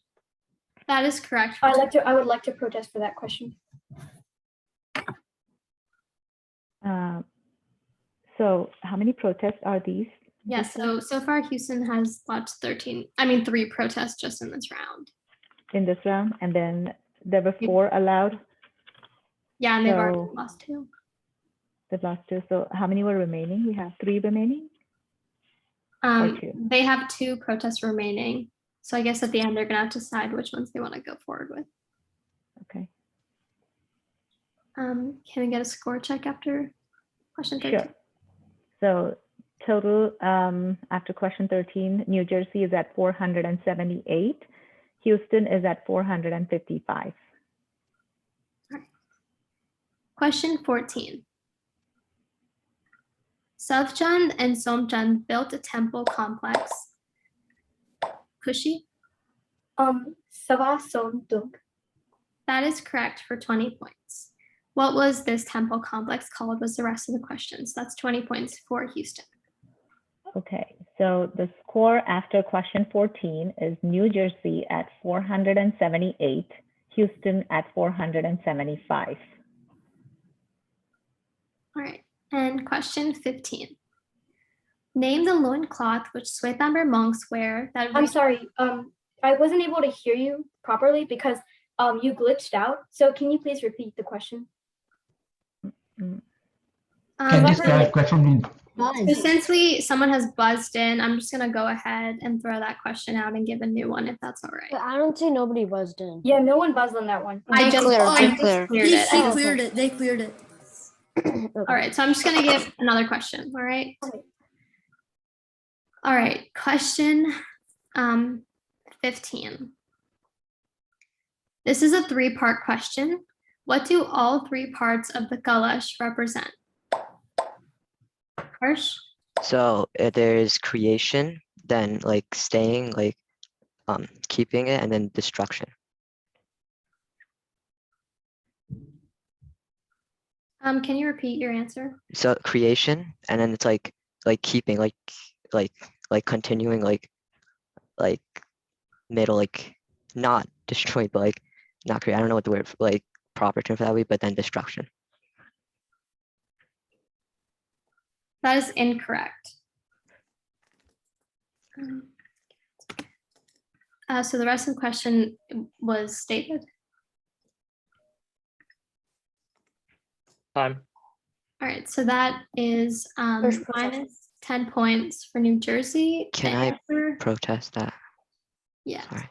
Speaker 9: That is correct.
Speaker 2: I would like to protest for that question.
Speaker 7: So how many protests are these?
Speaker 9: Yeah, so far Houston has lost 3 protests just in this round.
Speaker 7: In this round, and then there were 4 allowed.
Speaker 9: Yeah, and they've already lost 2.
Speaker 7: They've lost 2. So how many were remaining? We have 3 remaining? Or 2?
Speaker 9: They have 2 protests remaining. So I guess at the end, they're gonna have to decide which ones they want to go forward with.
Speaker 7: Okay.
Speaker 9: Can we get a score check after question 13?
Speaker 7: Sure. So total after question 13, New Jersey is at 478. Houston is at 455.
Speaker 9: Right. Question 14. Savchand and Somchand built a temple complex. Kushi?
Speaker 2: Sava Sondung.
Speaker 9: That is correct for 20 points. What was this temple complex called was the rest of the question. So that's 20 points for Houston.
Speaker 7: Okay, so the score after question 14 is New Jersey at 478, Houston at 475.
Speaker 9: All right, and question 15. Name the loincloth which Swetambar monks wear that—
Speaker 2: I'm sorry, I wasn't able to hear you properly because you glitched out. So can you please repeat the question?
Speaker 1: Can this question be?
Speaker 9: So since someone has buzzed in, I'm just gonna go ahead and throw that question out and give a new one if that's all right.
Speaker 4: But I don't see nobody buzzed in.
Speaker 2: Yeah, no one buzzed on that one.
Speaker 9: I just cleared it.
Speaker 8: She cleared it. They cleared it.
Speaker 4: Okay.
Speaker 9: All right, so I'm just gonna give another question. All right. All right, question 15. This is a 3-part question. What do all 3 parts of the Kalash represent? Harsh?
Speaker 3: So there's creation, then like staying, like keeping it, and then destruction.
Speaker 9: Can you repeat your answer?
Speaker 3: So creation, and then it's like keeping, like continuing, like middle, like not destroyed, but like not create. I don't know what the word like proper term for that way, but then destruction.
Speaker 9: That is incorrect. So the rest of the question was stated.
Speaker 5: Time.
Speaker 9: All right, so that is minus 10 points for New Jersey.
Speaker 3: Can I protest that?
Speaker 9: Yeah.
Speaker 3: Sorry.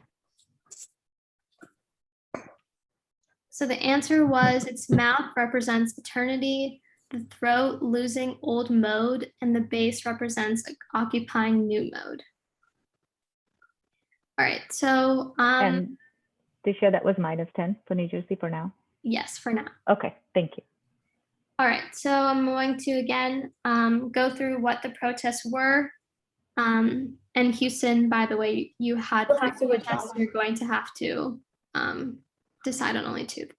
Speaker 9: So the answer was its mouth represents eternity, the throat losing old mode, and the base represents occupying new mode. All right, so
Speaker 7: and Disha, that was minus 10 for New Jersey for now?
Speaker 9: Yes, for now.
Speaker 7: Okay, thank you.
Speaker 9: All right, so I'm going to again go through what the protests were. And Houston, by the way, you had 3 protests. You're going to have to decide on only 2 of them.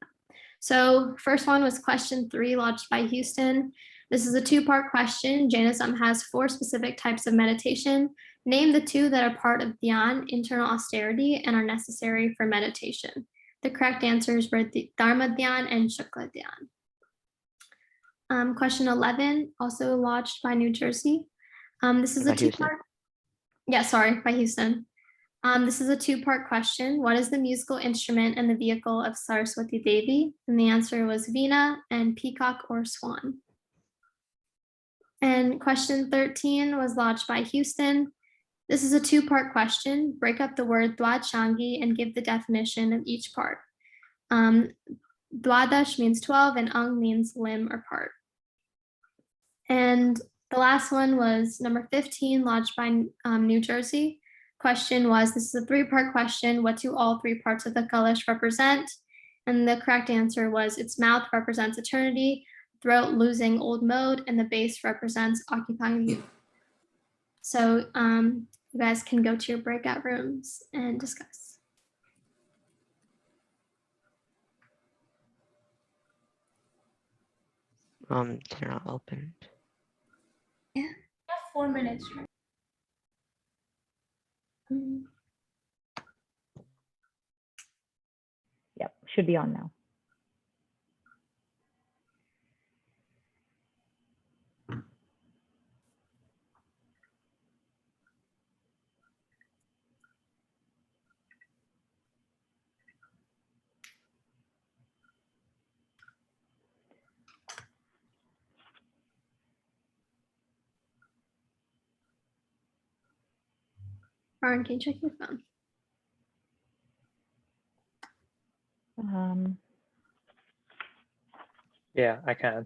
Speaker 9: So first one was question 3 lodged by Houston. This is a two-part question. Jainism has 4 specific types of meditation. Name the 2 that are part of Dhyan, internal austerity, and are necessary for meditation. The correct answers were the Dharma Dhyan and Shukla Dhyan. Question 11, also lodged by New Jersey. This is a two-part. Yeah, sorry, by Houston. This is a two-part question. What is the musical instrument and the vehicle of Saraswati Devi? And the answer was Veena and peacock or swan. And question 13 was lodged by Houston. This is a two-part question. Break up the word Dwachangi and give the definition of each part. Dwadash means 12 and Ang means limb or part. And the last one was number 15, lodged by New Jersey. Question was, this is a 3-part question. What do all 3 parts of the Kalash represent? And the correct answer was its mouth represents eternity, throat losing old mode, and the base represents occupying youth. So you guys can go to your breakout rooms and discuss.
Speaker 3: They're not open.
Speaker 9: Yeah.
Speaker 6: 4 minutes.
Speaker 7: Yep, should be on now.
Speaker 9: Aaron, can you check your phone?
Speaker 5: Yeah, I can.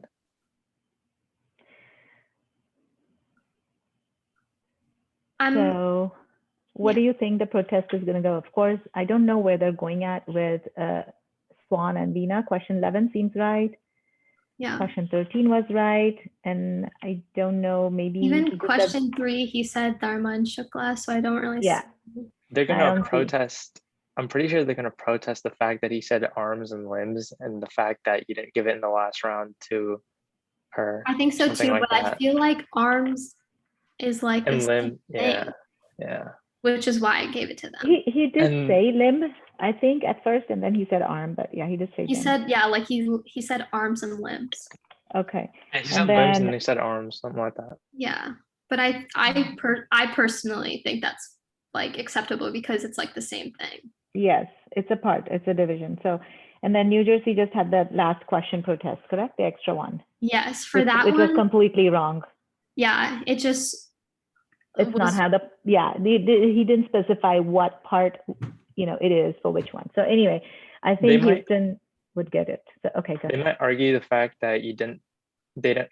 Speaker 7: So what do you think the protest is going to go? Of course, I don't know where they're going at with Swan and Veena. Question 11 seems right.
Speaker 9: Yeah.
Speaker 7: Question 13 was right. And I don't know, maybe
Speaker 9: even question 3, he said Dharma and Shukla, so I don't really see.
Speaker 5: They're gonna protest. I'm pretty sure they're gonna protest the fact that he said arms and limbs and the fact that you didn't give it in the last round to her.
Speaker 9: I think so too,
Speaker 5: like
Speaker 9: but
Speaker 5: that.
Speaker 9: I feel like arms is like
Speaker 5: And
Speaker 9: the
Speaker 5: limb,
Speaker 9: same
Speaker 5: yeah.
Speaker 9: Which is why I gave it to them.
Speaker 7: He did say limb, I think, at first, and then he said arm, but yeah, he did say
Speaker 9: He
Speaker 7: limb.
Speaker 9: said, yeah, like he said arms and limbs.
Speaker 7: Okay.
Speaker 5: Yeah, he said limbs and he said arms, something like that.
Speaker 9: Yeah, but I personally think that's like acceptable because it's like the same thing.
Speaker 7: Yes, it's a part, it's a division. So, and then New Jersey just had that last question protest, correct? The extra one.
Speaker 9: Yes, for that
Speaker 7: one. It was completely wrong.
Speaker 9: Yeah, it just.
Speaker 7: It's not how he didn't specify what part, it is for which one. So anyway, I think Houston would get it. So, okay, go ahead.
Speaker 5: They might argue the fact that he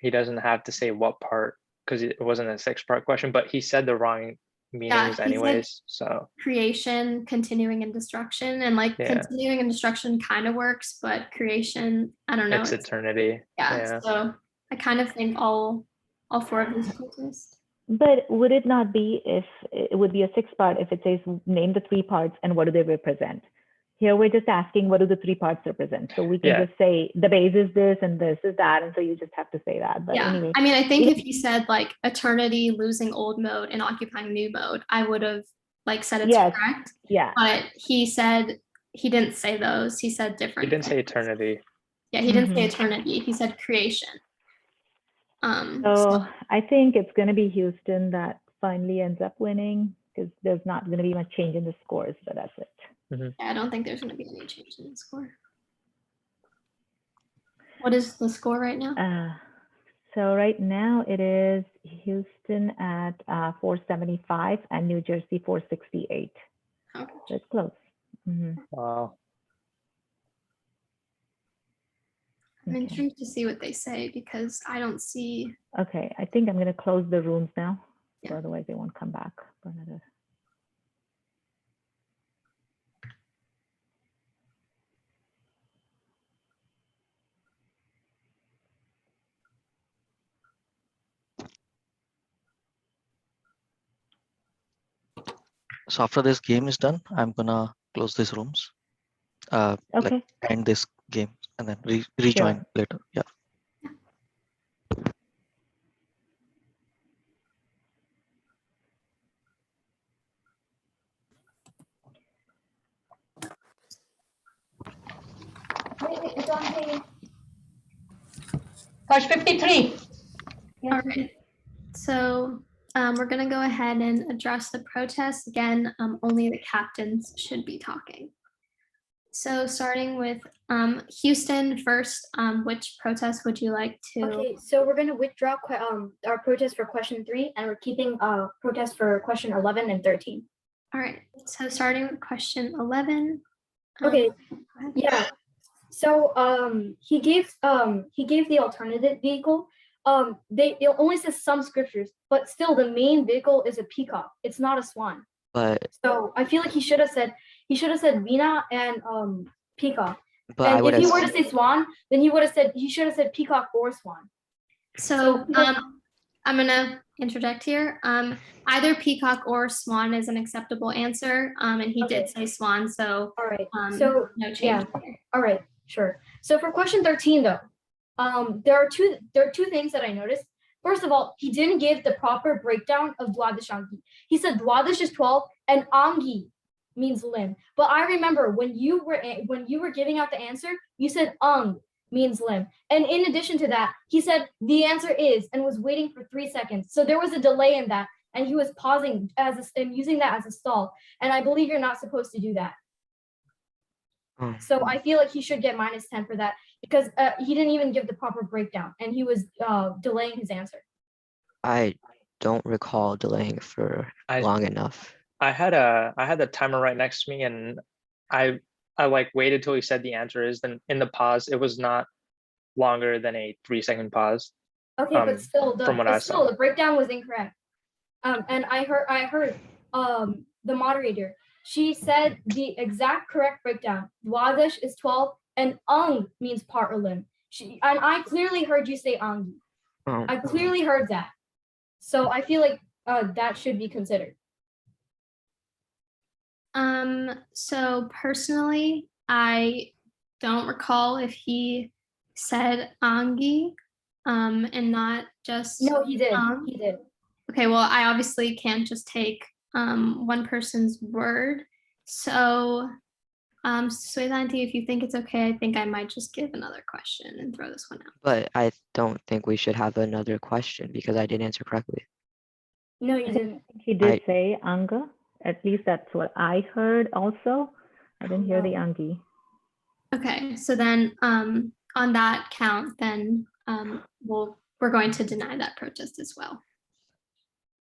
Speaker 5: doesn't have to say what part because it wasn't a 6-part question, but he said the wrong meanings anyways. So
Speaker 9: creation, continuing, and destruction, and like continuing and destruction kind of works, but creation, I don't know.
Speaker 5: It's eternity.
Speaker 9: Yeah. So I kind of think all 4 of these exist.
Speaker 7: But would it not be if it would be a 6-part if it says name the 3 parts and what do they represent? Here we're just asking what do the 3 parts represent. So we can just say the base is this and this is that, and so you just have to say that. But anyway,
Speaker 9: I mean, I think if you said like eternity, losing old mode, and occupying new mode, I would have like said it's correct.
Speaker 7: Yeah.
Speaker 9: But he said he didn't say those. He said different.
Speaker 5: He didn't say eternity.
Speaker 9: Yeah, he didn't say eternity. He said creation.
Speaker 7: So I think it's going to be Houston that finally ends up winning because there's not going to be much change in the scores, but that's it.
Speaker 9: Yeah, I don't think there's going to be any change in the score. What is the score right now?
Speaker 7: So right now it is Houston at 475 and New Jersey 468.
Speaker 9: Okay.
Speaker 7: So it's close.
Speaker 5: Wow.
Speaker 9: I'm intrigued to see what they say because I don't see.
Speaker 7: Okay, I think I'm going to close the rooms now. So otherwise they won't come back for another.
Speaker 12: So after this game is done, I'm gonna close these rooms.
Speaker 7: Okay.
Speaker 12: Like end this game and then rejoin later. Yeah.
Speaker 1: Page 53.
Speaker 9: All right. So we're going to go ahead and address the protest. Again, only the captains should be talking. So starting with Houston first, which protest would you like to?
Speaker 2: Okay, so we're going to withdraw our protest for question 3, and we're keeping protest for question 11 and 13.
Speaker 9: All right, so starting with question 11.
Speaker 2: Okay, yeah. So he gave the alternative vehicle. It only says some scriptures, but still the main vehicle is a peacock. It's not a swan.
Speaker 3: But
Speaker 2: so I feel like he should have said Vina and peacock.
Speaker 3: but I
Speaker 2: And
Speaker 3: would
Speaker 2: if he
Speaker 3: have
Speaker 2: were to say swan, then he should have said peacock or swan.
Speaker 9: So I'm gonna interject here. Either peacock or swan is an acceptable answer. And he did say swan, so
Speaker 2: all right.
Speaker 9: So no change.
Speaker 2: Yeah. All right, sure. So for question 13 though, there are two things that I noticed. First of all, he didn't give the proper breakdown of Dwadash Angi. He said Dwadash is 12 and Angi means limb. But I remember when you were giving out the answer, you said Ang means limb. And in addition to that, he said the answer is and was waiting for 3 seconds. So there was a delay in that, and he was pausing and using that as a stall. And I believe you're not supposed to do that. So I feel like he should get -10 for that because he didn't even give the proper breakdown and he was delaying his answer.
Speaker 3: I don't recall delaying for long enough.
Speaker 5: I had the timer right next to me, and I like waited till he said the answer is. Then in the pause, it was not longer than a 3-second pause.
Speaker 2: Okay, but still, the breakdown was incorrect. And I heard the moderator. She said the exact correct breakdown. Dwadash is 12 and Ang means part or limb. And I clearly heard you say Angi. I clearly heard that. So I feel like that should be considered.
Speaker 9: So personally, I don't recall if he said Angi and not just
Speaker 2: No, he did. He did.
Speaker 9: Okay, well, I obviously can't just take one person's word. So Swedanti, if you think it's okay, I think I might just give another question and throw this one out.
Speaker 3: But I don't think we should have another question because I didn't answer correctly.
Speaker 2: No, you didn't.
Speaker 7: He did say Anga. At least that's what I heard also. I didn't hear the Angi.
Speaker 9: Okay, so then on that count, then we're going to deny that protest as well.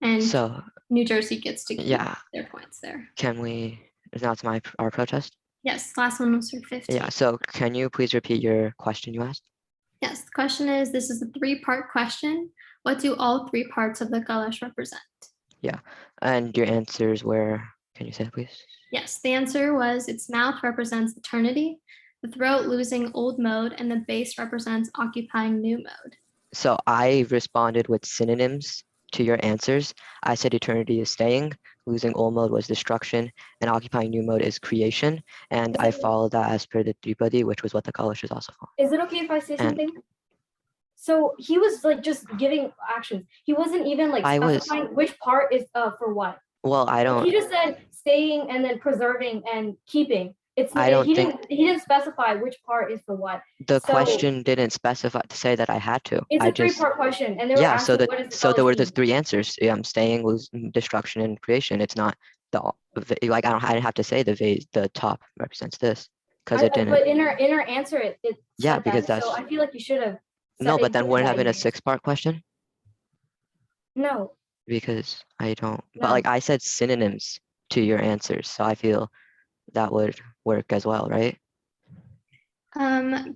Speaker 9: And
Speaker 3: so
Speaker 9: New Jersey gets to keep their points there.
Speaker 3: Can we, now it's our protest?
Speaker 9: Yes, last one was for 15.
Speaker 3: Yeah, so can you please repeat your question you asked?
Speaker 9: Yes, the question is, this is a 3-part question. What do all 3 parts of the Kalash represent?
Speaker 3: Yeah, and your answers were, can you say it, please?
Speaker 9: Yes, the answer was its mouth represents eternity, the throat losing old mode, and the base represents occupying new mode.
Speaker 3: So I responded with synonyms to your answers. I said eternity is staying, losing old mode was destruction, and occupying new mode is creation. And I followed that as per the Dripadi, which was what the Kalash is also called.
Speaker 2: Is it okay if I say something? So he was like just giving actions. He wasn't even like specifying which part is for what.
Speaker 3: Well, I don't.
Speaker 2: He just said staying and then preserving and keeping. It's he didn't specify which part is for what.
Speaker 3: The question didn't specify to say that I had to.
Speaker 2: It's a 3-part question, and they were asking what is the
Speaker 3: so there were the 3 answers. Staying, losing, destruction, and creation. It's not the like I didn't have to say the top represents this because it didn't.
Speaker 2: But in her answer, it
Speaker 3: yeah,
Speaker 2: said
Speaker 3: because
Speaker 2: that. So I feel like you should have.
Speaker 3: No, but then wouldn't have been a 6-part question.
Speaker 2: No.
Speaker 3: Because I don't. No. But like I said synonyms to your answers, so I feel that would work as well, right?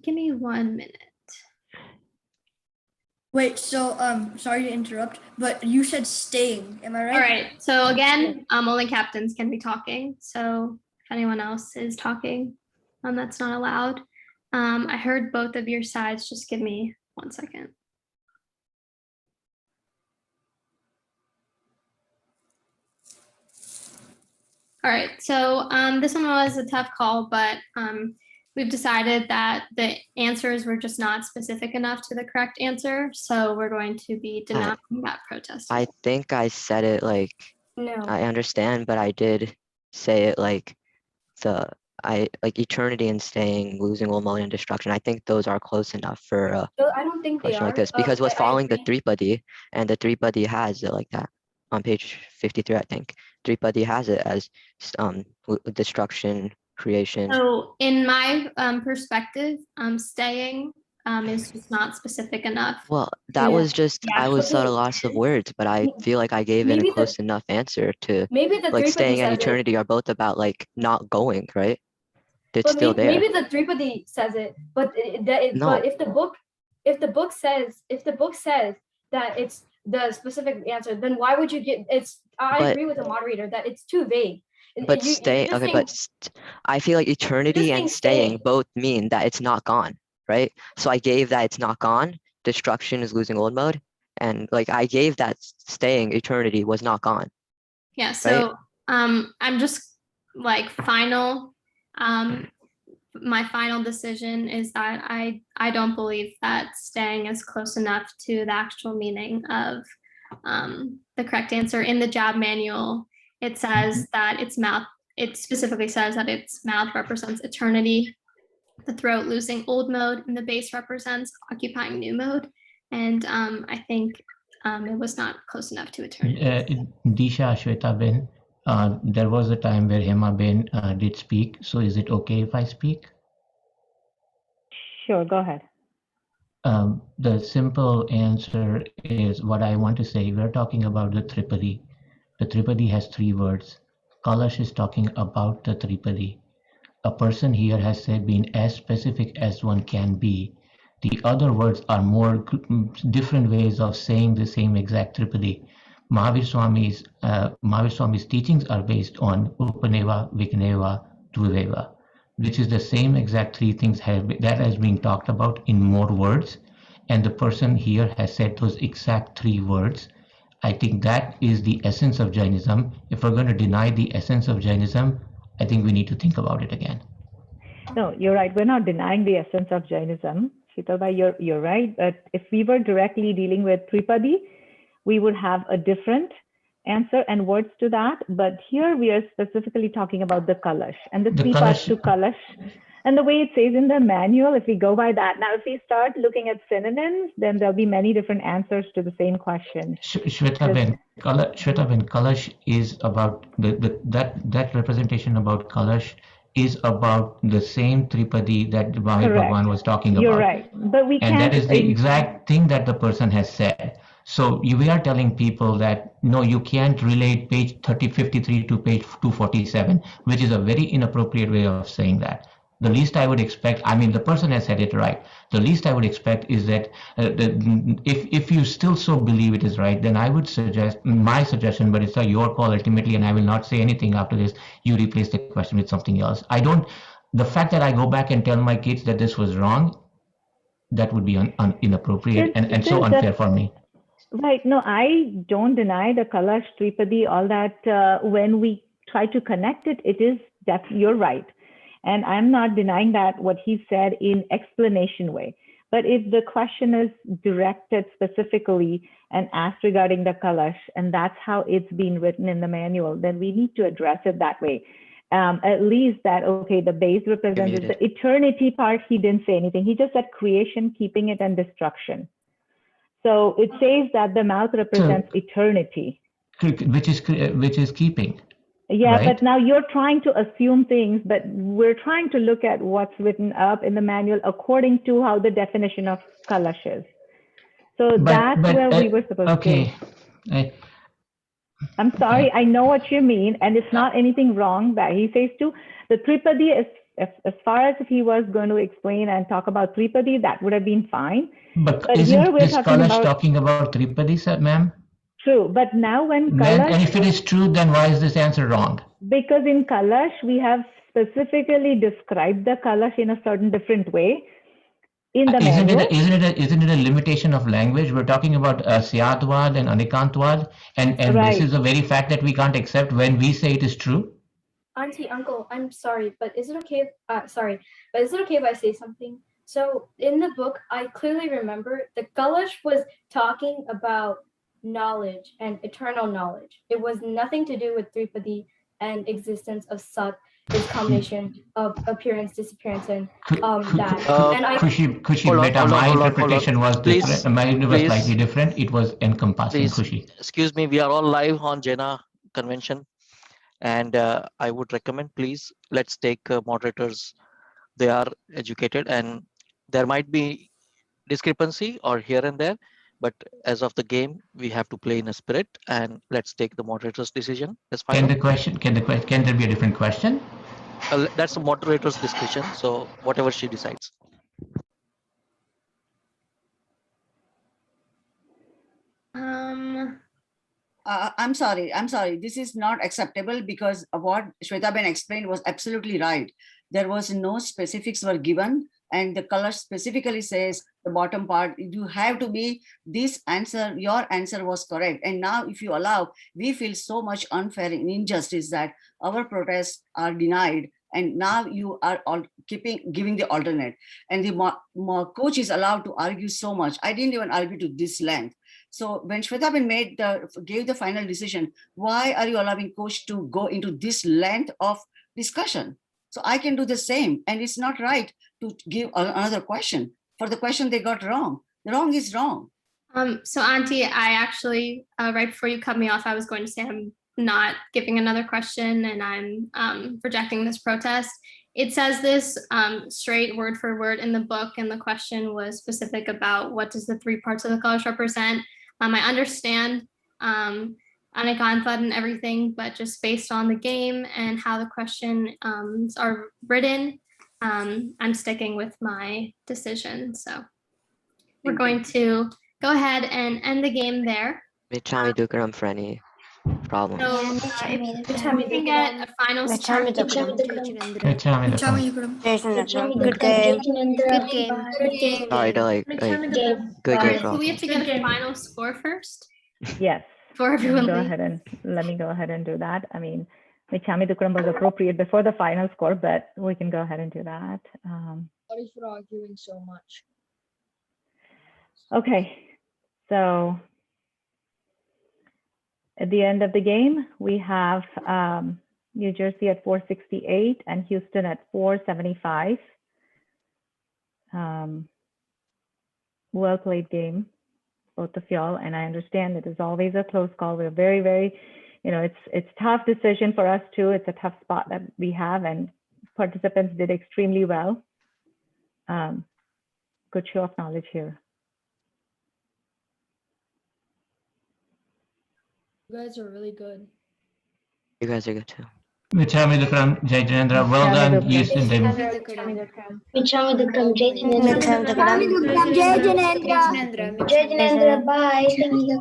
Speaker 9: Give me 1 minute.
Speaker 8: Wait, so sorry to interrupt, but you said staying, am I right?
Speaker 9: All right, so again, only captains can be talking. So if anyone else is talking, that's not allowed. I heard both of your sides, just give me 1 second. All right, so this one was a tough call, but we've decided that the answers were just not specific enough to the correct answer. So we're going to be denying that protest.
Speaker 3: I think I said it like,
Speaker 2: no.
Speaker 3: I understand, but I did say it like I like eternity and staying, losing old mode and destruction. I think those are close enough for a
Speaker 2: So I don't think they
Speaker 3: question like
Speaker 2: are.
Speaker 3: this because what's
Speaker 2: I
Speaker 3: following the
Speaker 2: agree.
Speaker 3: Tripadi, and the Tripadi has it like that on page 53, I think. Tripadi has it as destruction, creation.
Speaker 9: So in my perspective, staying is just not specific enough.
Speaker 3: Well, that
Speaker 9: to
Speaker 3: was just,
Speaker 9: the
Speaker 3: I was
Speaker 9: actual
Speaker 3: at a loss of words, but I feel like I gave it a
Speaker 2: Maybe
Speaker 3: close enough answer to
Speaker 2: maybe the
Speaker 3: like
Speaker 2: Tripadi
Speaker 3: staying and
Speaker 2: says it.
Speaker 3: eternity are both about like not going, right? It's
Speaker 2: But
Speaker 3: still there.
Speaker 2: maybe the Tripadi says it, but
Speaker 3: No.
Speaker 2: but if the book says that it's the specific answer, then why would you get it's? I
Speaker 3: But-
Speaker 2: agree with the moderator that it's too vague.
Speaker 3: But stay, okay, but I feel like eternity and staying both mean that it's not gone, right? So I gave that it's not gone, destruction is losing old mode, and like I gave that staying eternity was not gone.
Speaker 9: Yeah, so I'm just like my final decision is that I don't believe that staying is close enough to the actual meaning of the correct answer. In the JAB manual, it says that its mouth, it specifically says that its mouth represents eternity, the throat losing old mode, and the base represents occupying new mode. And I think it was not close enough to eternity.
Speaker 1: Disha, Shweta Ben, there was a time where Hema Ben did speak. So is it okay if I speak?
Speaker 7: Sure, go ahead.
Speaker 1: The simple answer is what I want to say. We're talking about the Tripadi. The Tripadi has 3 words. Kalash is talking about the Tripadi. A person here has said been as specific as one can be. The other words are more different ways of saying the same exact Tripadi. Mahavir Swami's teachings are based on Upaneva, Vikneva, Dviveva, which is the same exact 3 things that has been talked about in more words. And the person here has said those exact 3 words. I think that is the essence of Jainism. If we're going to deny the essence of Jainism, I think we need to think about it again.
Speaker 7: No, you're right. We're not denying the essence of Jainism. Sheetal, you're right. But if we were directly dealing with Tripadi, we would have a different answer and words to that. But here we are specifically talking about the Kalash and the 3 parts to Kalash. And the way it says in the manual, if we go by that, now if we start looking at synonyms, then there'll be many different answers to the same question.
Speaker 1: Shweta Ben, Kalash is about that representation about Kalash is about the same Tripadi that Bhagavan was talking about.
Speaker 7: You're right, but we can't.
Speaker 1: And that is the exact thing that the person has said. So we are telling people that no, you can't relate page 3053 to page 247, which is a very inappropriate way of saying that. The least I would expect, I mean, the person has said it right. The least I would expect is that if you still so believe it is right, then I would suggest, my suggestion, but it's your call ultimately, and I will not say anything after this, you replace the question with something else. The fact that I go back and tell my kids that this was wrong, that would be inappropriate and so unfair for me.
Speaker 7: Right. No, I don't deny the Kalash, Tripadi, all that. When we try to connect it, it is definitely, you're right. And I'm not denying that what he said in explanation way. But if the question is directed specifically and asked regarding the Kalash, and that's how it's been written in the manual, then we need to address it that way. At least that, okay, the base represents the eternity part. He didn't say anything. He just said creation, keeping it, and destruction. So it says that the mouth represents eternity.
Speaker 1: Which is keeping.
Speaker 7: Yeah,
Speaker 1: right?
Speaker 7: But now you're trying to assume things, but we're trying to look at what's written up in the manual according to how the definition of Kalash is. So that's where we were supposed to. I'm sorry, I know what you mean, and it's not anything wrong that he says too. The Tripadi is, as far as if he was going to explain and talk about Tripadi, that would have been fine.
Speaker 1: But isn't this Kalash talking about Tripadi, ma'am?
Speaker 7: True, but now when
Speaker 1: Kalash... And if it is true, then why is this answer wrong?
Speaker 7: Because in Kalash, we have specifically described the Kalash in a certain different way. In the manual.
Speaker 1: Isn't it a limitation of language? We're talking about Syadwad and Anikantwad, and this is the very fact that we can't accept when we say it is true.
Speaker 2: Auntie, uncle, I'm sorry, but is it okay if I say something? So in the book, I clearly remember the Kalash was talking about knowledge and eternal knowledge. It was nothing to do with Tripadi and existence of Sat is combination of appearance, disappearance, and that. And I
Speaker 1: Khushi,
Speaker 12: hold on,
Speaker 1: beta,
Speaker 12: hold on,
Speaker 1: my
Speaker 12: hold on, hold on.
Speaker 1: interpretation was
Speaker 12: Please,
Speaker 1: different. Mine was
Speaker 12: please,
Speaker 1: slightly different. It was encompassing,
Speaker 12: please,
Speaker 1: Khushi.
Speaker 12: excuse me, we are all live on JAINA convention, and I would recommend, please, let's take moderators. They are educated, and there might be discrepancy or here and there, but as of the game, we have to play in a spirit, and let's take the moderator's decision. That's fine.
Speaker 1: Can there be a different question?
Speaker 12: That's the moderator's discretion. So whatever she decides.
Speaker 10: I'm sorry. This is not acceptable because what Shwetaben explained was absolutely right. There was no specifics were given, and the color specifically says the bottom part, you have to be this answer, your answer was correct. And now if you allow, we feel so much unfair and injustice that our protests are denied. And now you are all giving the alternate. And the coach is allowed to argue so much. I didn't even argue to this length. So when Shwetaben gave the final decision, why are you allowing coach to go into this length of discussion? So I can do the same, and it's not right to give another question for the question they got wrong. The wrong is wrong.
Speaker 9: So Auntie, I actually, right before you cut me off, I was going to say I'm not giving another question and I'm rejecting this protest. It says this straight word for word in the book, and the question was specific about what does the three parts of the colors represent. I understand Anekanthat and everything, but just based on the game and how the question are written, I'm sticking with my decision. So we're going to go ahead and end the game there.
Speaker 3: Michami Dukram for any problem.
Speaker 9: So if we can get a final score.
Speaker 11: Good game.
Speaker 14: Good game.
Speaker 3: Sorry to like good game for
Speaker 9: So
Speaker 3: all.
Speaker 9: we have to get a final score first.
Speaker 7: Yes.
Speaker 9: For everyone.
Speaker 7: Let me go ahead and do that. I mean, Michami Dukram was appropriate before the final score, but we can go ahead and do that.
Speaker 17: Sorry for arguing so much.
Speaker 7: Okay, so at the end of the game, we have New Jersey at 468 and Houston at 475. Well played game, both of y'all, and I understand it is always a close call. We're very, very, it's tough decision for us too. It's a tough spot that we have, and participants did extremely well. Good show of knowledge here.
Speaker 17: You guys are really good.
Speaker 3: You guys are good too.
Speaker 1: Michami Dukram, Jayendra, well done. Houston, David.
Speaker 15: Michami Dukram, Jayendra. Bye.